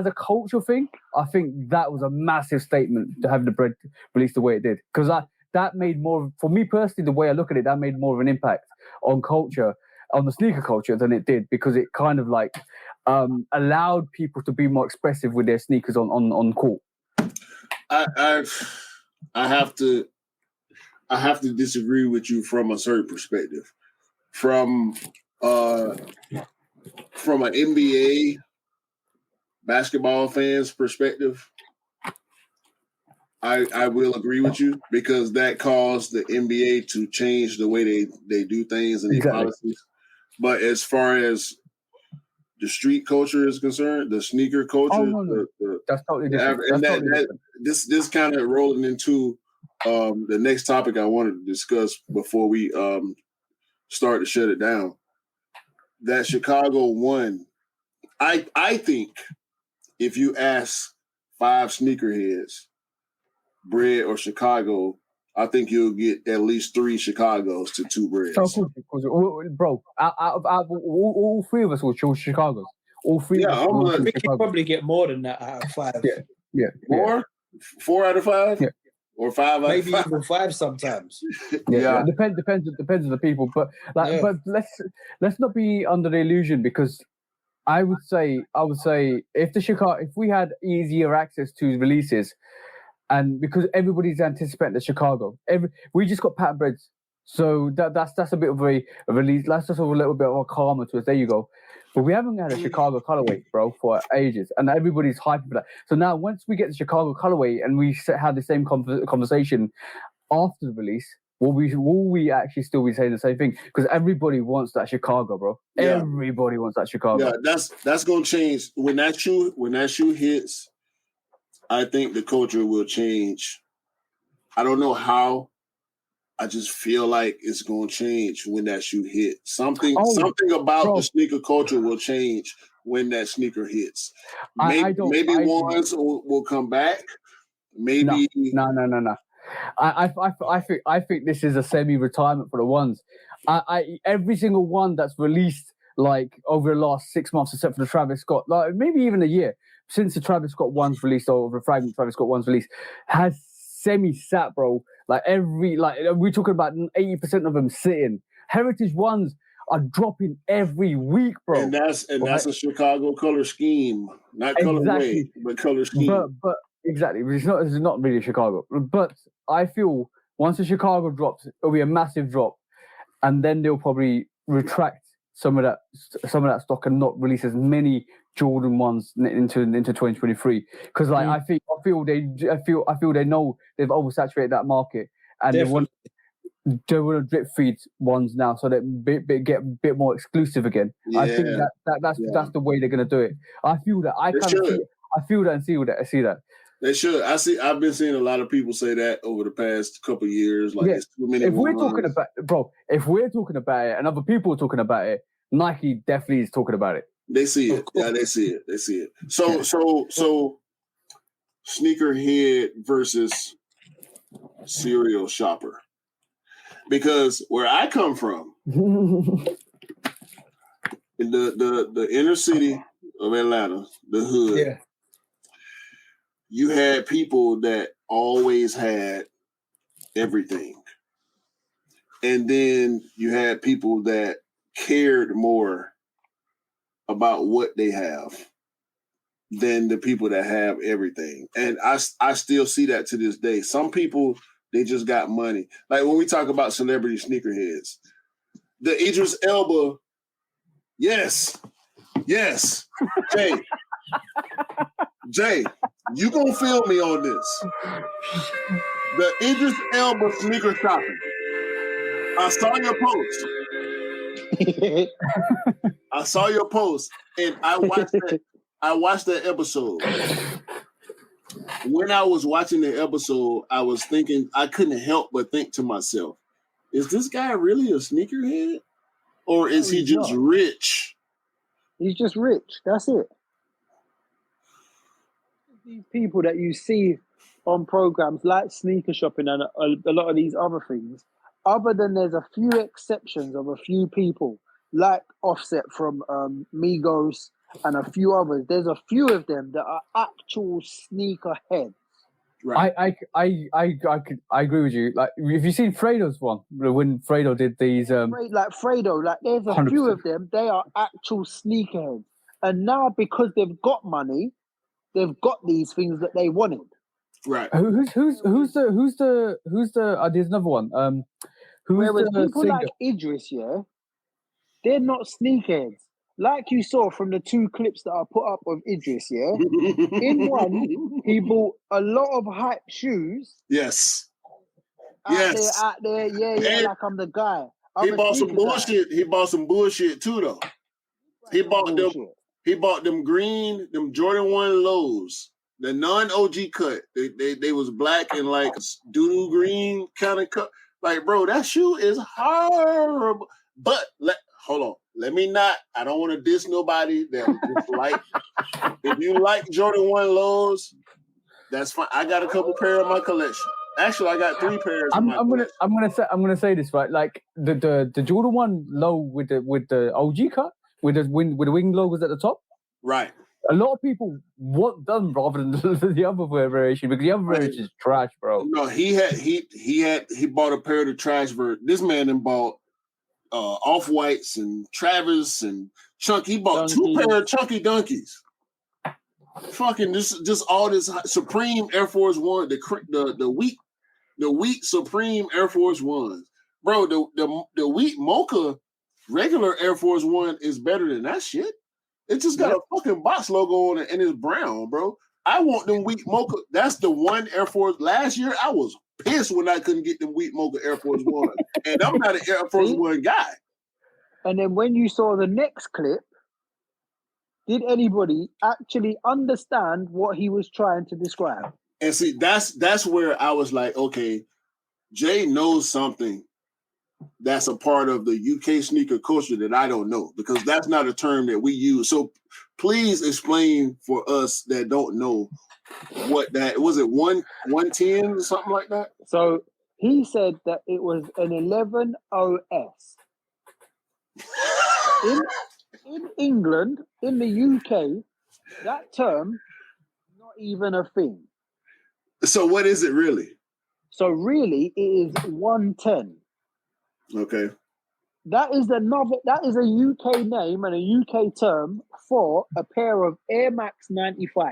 a cultural thing, I think that was a massive statement to have the bread released the way it did, because that made more, for me personally, the way I look at it, that made more of an impact on culture, on the sneaker culture, than it did, because it kind of like allowed people to be more expressive with their sneakers on court. I have to disagree with you from a certain perspective. From an NBA basketball fan's perspective, I will agree with you, because that caused the NBA to change the way they do things and their policies. But as far as the street culture is concerned, the sneaker culture, that's totally different. This kind of rolling into the next topic I wanted to discuss before we start to shut it down. That Chicago one, I think if you ask 5 sneakerheads, bread or Chicago, I think you'll get at least 3 Chicagos to 2 breads. Bro, all 3 of us will choose Chicagos. All 3 of us. We could probably get more than that out of 5. Yeah. More? 4 out of 5? Yeah. Or 5 out maybe of 5? even 5 sometimes. Yeah. Depends on the people. But but let's not be under the illusion, because I would say if we had easier access to releases, and because everybody's anticipating the Chicago, we just got pattern breads, so that's a bit of a release. That's just a little bit of a karma to us. There you go. But we haven't had a Chicago colorway, bro, for ages, and everybody's hyping for that. So now, once we get the Chicago colorway and we have the same conversation after the release, will we actually still be saying the same thing? Because everybody wants that Chicago, bro. Yeah. Everybody wants that Chicago. Yeah, that's gonna change when that shoe hits. I think the culture will change. I don't know how. I just feel like it's gonna change when that shoe hit. Something about the sneaker culture will change when that sneaker hits. Maybe ones will come back. Maybe no. I think this is a semi-retirement for the ones. Every single one that's released like over the last 6 months, except for the Travis Scott, like maybe even a year since the Travis Scott ones released, or the fragment Travis Scott ones released, has semi-sat, bro. Like we're talking about 80% of them sitting. Heritage ones are dropping every week, bro. And that's a Chicago color scheme, not colorway, but color scheme. But exactly, it's not really Chicago. But I feel once the Chicago drops, it'll be a massive drop, and then they'll probably retract some of that stock and not release as many Jordan ones into 2023. Because I feel they know they've oversaturated that market, and they want to drip feed ones now, so that get a bit more exclusive again. Yeah. I think that's the way they're gonna do it. I feel that. I feel that and see that. They should. I've been seeing a lot of people say that over the past couple of years. Like, it's too many. If we're talking about it, and other people are talking about it, Nike definitely is talking about it. They see it. Yeah, they see it. So sneakerhead versus serial shopper. Because where I come from, in the inner city of Atlanta, the hood, you had people that always had everything. And then you had people that cared more about what they have than the people that have everything. And I still see that to this day. Some people, they just got money. Like when we talk about celebrity sneakerheads, the Idris Elba, yes. Jay, you gonna feel me on this. The Idris Elba sneaker shopping. I saw your post. And I watched that episode. When I was watching the episode, I was thinking, I couldn't help but think to myself, is this guy really a sneakerhead? Or is he just rich? He's just rich. That's it. These people that you see on programs like sneaker shopping and a lot of these other things, other than there's a few exceptions of a few people, like Offset from Migos and a few others, there's a few of them that are actual sneaker heads. Right. I agree with you. Like, have you seen Fredo's one when Fredo did these? There's a 100%. Few of them. They are actual sneakerheads, and now because they've got money, they've got these things that they wanted. Right. Who's the? There's another one. Whereas people singer? Like Idris, they're not sneakerheads. Like you saw from the 2 clips that I put up of Idris, in one, he bought a lot of hype shoes. Yes. Out there, and like I'm the guy. He bought some bullshit. He bought some bullshit too, though. He bought them green, them Jordan 1 lows, the non-OG cut. They was black and like doo-doo green kind of cut. Like, bro, that shoe is horrible. But hold on. I don't want to diss nobody that like. If you like Jordan 1 lows, that's fine. I got a couple pair in my collection. Actually, I got 3 pairs. I'm gonna say this, right? Like the Jordan 1 low with the OG cut with the wing logos at the top. Right. A lot of people want them rather than the other variation, because the other variation is trash, bro. No, he bought a pair of the trash version. This man then bought Off-Whites and Travis and Chunky. He bought 2 pair of Chunky Dunkies. Fucking just all this Supreme Air Force One, the wheat Supreme Air Force Ones. Bro, the wheat Mocha regular Air Force One is better than that shit. It just got a fucking box logo on it and it's brown, bro. I want them wheat Mocha. That's the one Air Force. Last year, I was pissed when I couldn't get them wheat Mocha Air Force One. And I'm not an Air Force One guy. And then when you saw the next clip, did anybody actually understand what he was trying to describe? And see, that's where I was like, okay, Jay knows something that's a part of the UK sneaker culture that I don't know, because that's not a term that we use. So please explain for us that don't know what that was. It 110 or something like that? So he said that it was an 11 OS. In England, in the UK, that term is not even a thing. So what is it really? So really, it is 110. Okay. That is a UK name and a UK term for a pair of Air Max 95s.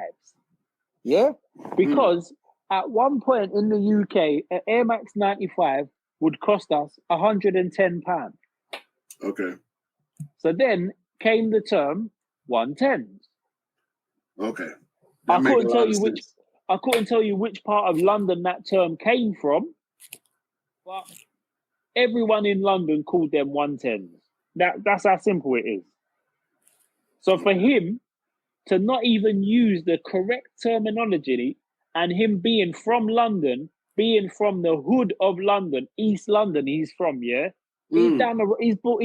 Yeah? Because at one point in the UK, an Air Max 95 would cost us £110. Okay. So then came the term 110s. Okay. I couldn't tell you which part of London that term came from, but everyone in London called them 110s. That's how simple it is. So for him to not even use the correct terminology, and him being from London, being from the hood of London, East London, he's from, yeah. He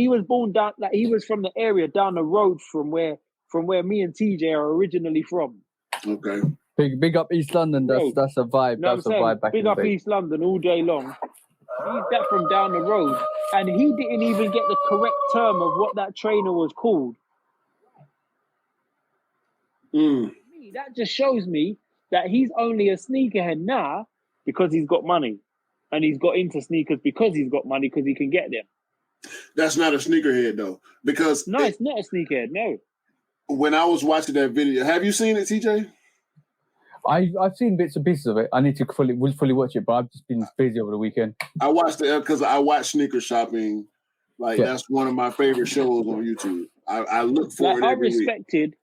was born down, like he was from the area down the road from where me and TJ are originally from. Okay. Big up East London. That's a vibe. No, that's a vibe back big in up the day. East London all day long. He's that from down the road, and he didn't even get the correct term of what that trainer was called. That just shows me that he's only a sneakerhead now because he's got money, and he's got into sneakers because he's got money, because he can get them. That's not a sneakerhead though, because it's not a sneakerhead. No. When I was watching that video, have you seen it, TJ? I've seen bits and pieces of it. I need to fully watch it, but I've just been busy over the weekend. I watched it because I watch Sneaker Shopping. That's one of my favorite shows on YouTube. I look for it every week.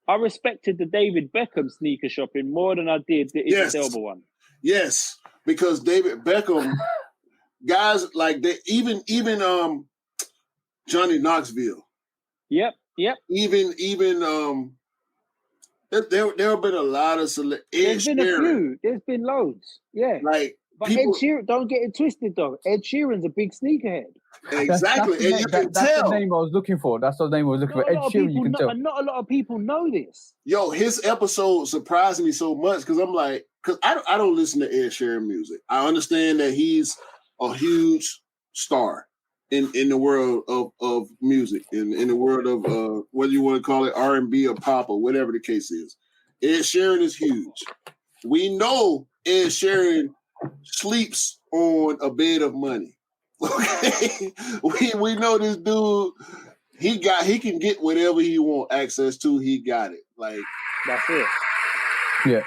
I respected the David Beckham Sneaker Shopping more than I did the Idris Elba one. Yes, because David Beckham, guys like that, even Johnny Knoxville. Yep. Even there have been a lot of There's been a few. There's been loads. Yeah. But people, Ed Sheeran, don't get it twisted though. Ed Sheeran's a big sneakerhead. Exactly. That's the name I was looking for. That's the name I was looking for. Ed Sheeran, you can tell. And not a lot of people know this. Yo, his episode surprised me so much because I'm like, because I don't listen to Ed Sheeran music. I understand that he's a huge star in the world of music, in the world of whether you want to call it R&B or pop or whatever the case is. Ed Sheeran is huge. We know Ed Sheeran sleeps on a bed of money. Okay, we know this dude. He can get whatever he want access to. He got it. Like that's it. Yeah.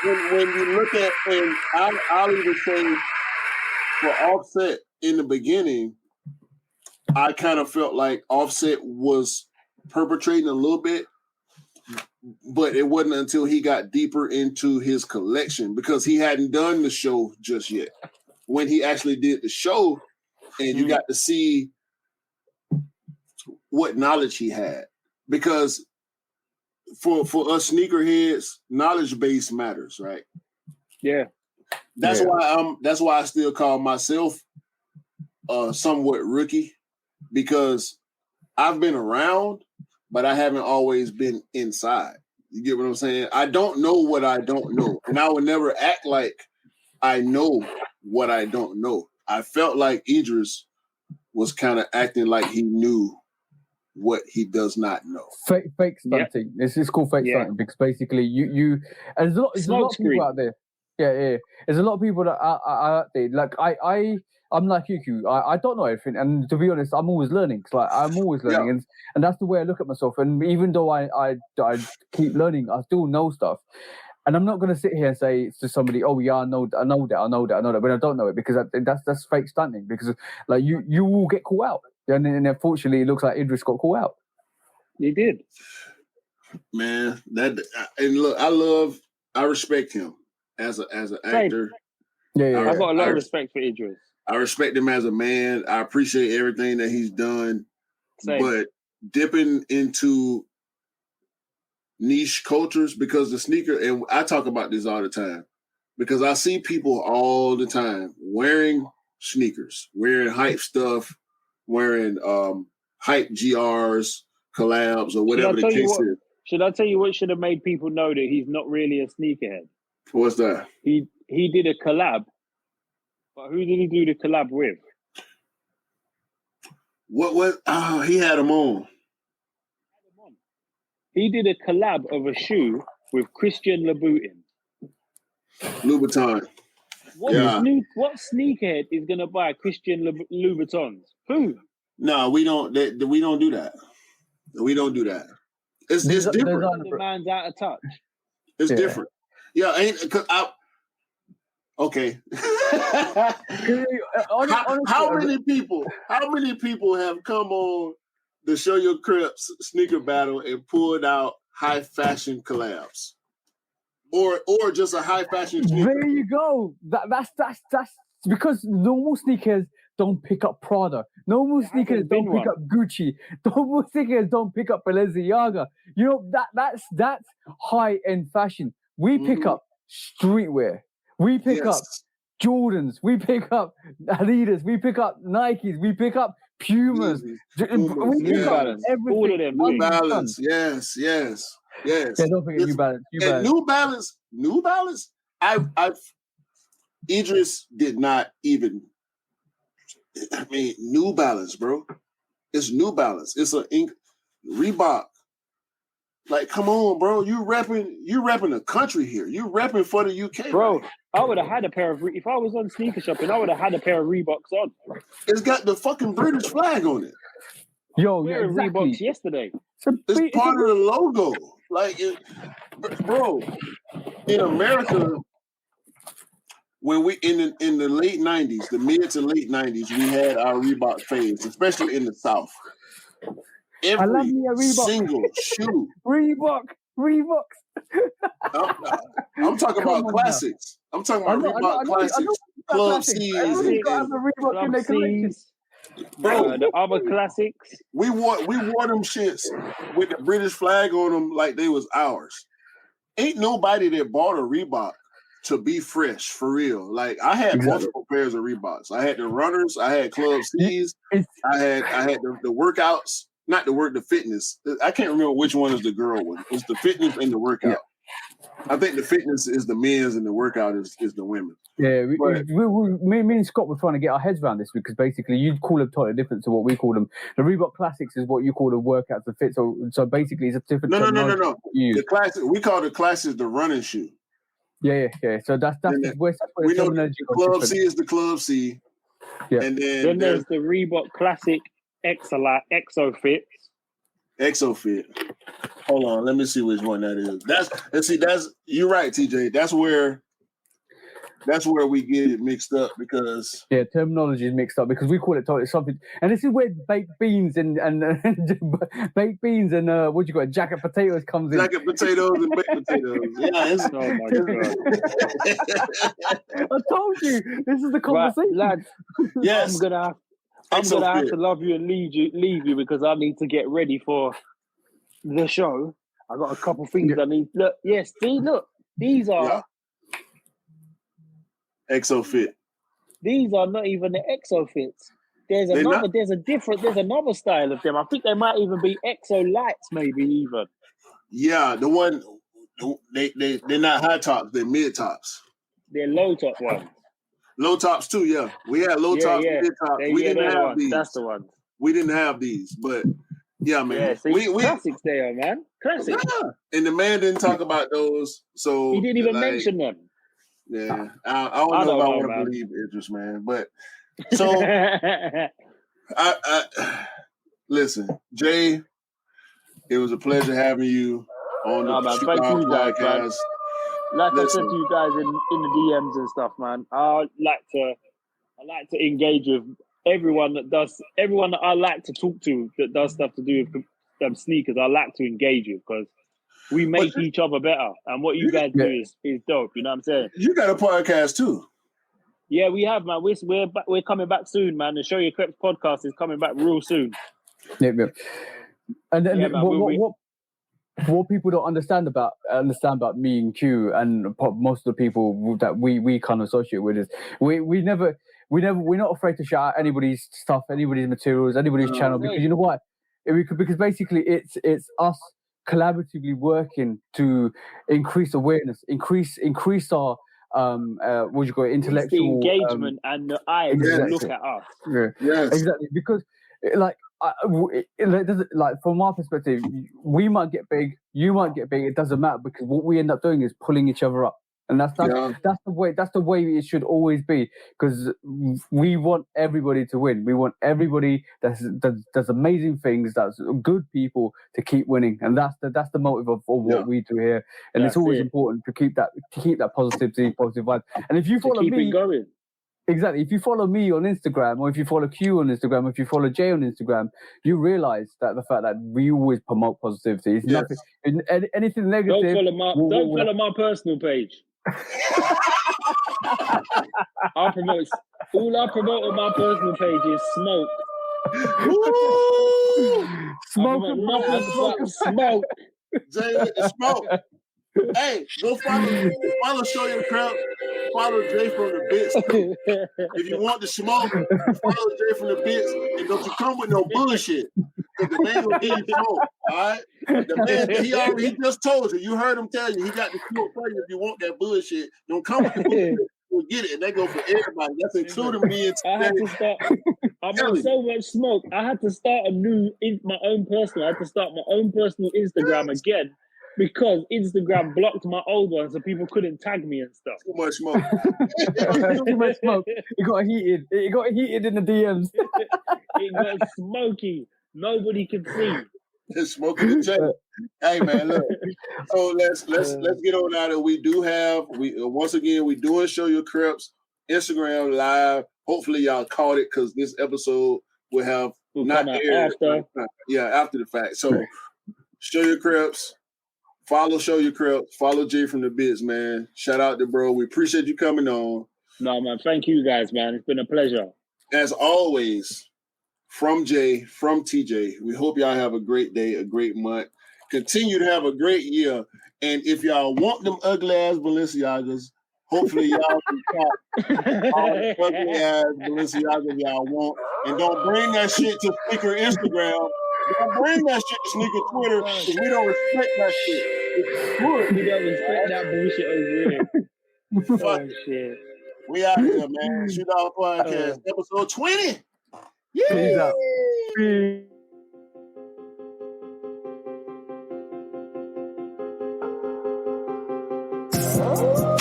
When you look at, and I'll even say for Offset in the beginning, I kind of felt like Offset was perpetrating a little bit, but it wasn't until he got deeper into his collection, because he hadn't done the show just yet. When he actually did the show, and you got to see what knowledge he had, because for us sneakerheads, knowledge base matters, right? Yeah. That's why I still call myself somewhat rookie, because I've been around, but I haven't always been inside. You get what I'm saying? I don't know what I don't know, and I would never act like I know what I don't know. I felt like Idris was kind of acting like he knew what he does not know. Fake stunting. Yep. It's called fake stunting, because basically you and there's a lot of people out there. Yeah. There's a lot of people that are out there. Like I'm like you. I don't know everything, and to be honest, I'm always learning. Like I'm always learning, and that's the way I look at myself. And even though I keep learning, I still know stuff. And I'm not going to sit here and say to somebody, "Oh yeah, I know that," but I don't know it, because that's fake stunting. Because like you will get caught out, and unfortunately, it looks like Idris got caught out. He did, man. And look, I respect him as an actor. Yeah. I've got a lot of respect for Idris. I respect him as a man. I appreciate everything that he's done. Same. But dipping into niche cultures, because the sneaker, and I talk about this all the time, because I see people all the time wearing sneakers, wearing hype stuff, wearing hype GRs, collabs, or whatever the case is. Should I tell you what should have made people know that he's not really a sneakerhead? What's that? He did a collab, but who did he do the collab with? What? Oh, he had him on. He did a collab of a shoe with Christian Louboutin. Louboutin. What sneakerhead is going to buy Christian Louboutins? Who? No, we don't. We don't do that. We don't do that. It's different. The man's out of touch. It's different. Yeah, okay. How many people have come on the Show Your Creps sneaker battle and pulled out high fashion collabs, or just a high fashion sneaker? There you go. That's because normal sneakers don't pick up Prada. Normal sneakers don't pick up Gucci. Normal sneakers don't pick up Balenciaga. You know that's high end fashion. We pick up streetwear. We pick up Jordans. We pick up Adidas. We pick up Nikes. We pick up Pumas. We pick up everything. All of them. New Balance. Yes. Yeah, don't forget New Balance. New Balance. Idris did not even. I mean, New Balance, bro. It's New Balance. It's a Reebok. Like, come on, bro. You repping the country here. You repping for the UK, bro. I would have had a pair of if I was on sneaker shopping. I would have had a pair of Reeboks on. It's got the fucking British flag on it. Yo, yeah, exactly. Reeboks yesterday. It's part of the logo. Like, bro, in America, when we in the late 90s, the mid to late 90s, we had our Reebok phase, especially in the South. Every single shoe. Reeboks. I'm talking about classics. I'm talking about Reebok classics. Club C's. Bro, the other classics. We wore them shits with the British flag on them like they was ours. Ain't nobody that bought a Reebok to be fresh for real. Like, I had multiple pairs of Reeboks. I had the runners. I had Club C's. I had the workouts. Not the fitness. I can't remember which one is the girl one. It's the fitness and the workout. Yeah. I think the fitness is the men's and the workout is the women. Yeah, me and Scott were trying to get our heads around this because basically you'd call them totally different to what we call them. The Reebok Classics is what you call the workouts and fit. So basically it's a different. No. The classic, we call the classics the running shoe. Yeah. So that's where we know the Club C is the Club C. Yeah. And then there's the Reebok Classic Exofit. Exofit. Hold on, let me see which one that is. That's you're right, TJ. That's where we get it mixed up because terminology is mixed up because we call it totally something. And this is where baked beans and baked beans and what you got, jacket potatoes comes in. Jacket potatoes and baked potatoes. Yeah, oh my god! I told you this is the conversation, lad. Yes, I'm gonna have to love you and leave you because I need to get ready for the show. I got a couple things I need. Look, these are Exofit. These are not even the Exofits. There's another style of them. I think they might even be Exo Lights, maybe even. Yeah, the one they're not high tops, they're mid tops. They're low top ones. Low tops too, yeah. We had low tops, mid tops. We didn't have these. That's the one. We didn't have these, but yeah, man. Yeah, see, we classics there, man. Classics. Yeah. And the man didn't talk about those, so he didn't even mention them. Yeah, I don't know if I want to believe Idris, man. But so I listen, Jay. It was a pleasure having you on the podcast. Like I said to you guys in the DMs and stuff, man. I like to engage with everyone that I like to talk to that does stuff to do with sneakers. I like to engage with because we make each other better, and what you guys do is dope. You know what I'm saying? You got a podcast too. Yeah, we have, man. We're coming back soon, man. The Show Your Creps podcast is coming back real soon. Yeah. And then what people don't understand about me and Q and most of the people that we kind of associate with is we're not afraid to shout out anybody's stuff, anybody's materials, anybody's channel, because you know what? Because basically it's us collaboratively working to increase awareness, increase our intellectual engagement and the eyes exactly. look at us. Yeah. Yes. Exactly, because from our perspective, we might get big, you might get big. It doesn't matter, because what we end up doing is pulling each other up, and that's the way it should always be. Because we want everybody to win. We want everybody that does amazing things, that's good people, to keep winning, and that's the motive of what we do here. And it's always important to keep that positive vibe. And if you follow me, going. Exactly. If you follow me on Instagram, or if you follow Q on Instagram, or if you follow Jay on Instagram, you realize that the fact that we always promote positivity. It's nothing, anything negative. Don't follow my personal page. I promote on my personal page is smoke. Smoke. Jay with the smoke. Hey, go follow Show Your Creps. Follow Jay from the Bits. If you want the smoke, follow Jay from the Bits, and don't you come with no bullshit. Because the man will give you smoke. All right? The man, he just told you. You heard him tell you he got the smoke for you if you want that bullshit. Don't come with the bullshit. We'll get it. And that go for everybody. That's including me. I had to start. I'm on so much smoke. I had to start my own personal Instagram again, because Instagram blocked my old one, so people couldn't tag me and stuff. Too much smoke. Too much smoke. It got heated. It got heated in the DMs. It got smoky. Nobody could see. It's smoking the J. Hey man, look. So let's get on out of it. We do have once again we doing Show Your Creps Instagram live. Hopefully y'all caught it, because this episode will have not aired after the fact. So Show Your Creps. Follow Show Your Creps. Follow Jay from the Bits, man. Shout out to bro. We appreciate you coming on. No, man. Thank you guys, man. It's been a pleasure. As always, from Jay, from TJ, we hope y'all have a great day, a great month. Continue to have a great year. And if y'all want them ugly-ass Balenciagas, hopefully y'all can cop all the ugly-ass Balenciagas y'all want. And don't bring that shit to Sneaker Instagram. Don't bring that shit to Sneaker Twitter, because we don't respect that shit. We don't respect that bullshit over here. Fuck shit. We out here, man. Shoot Off Podcast, episode 20. Yeah. Peace out.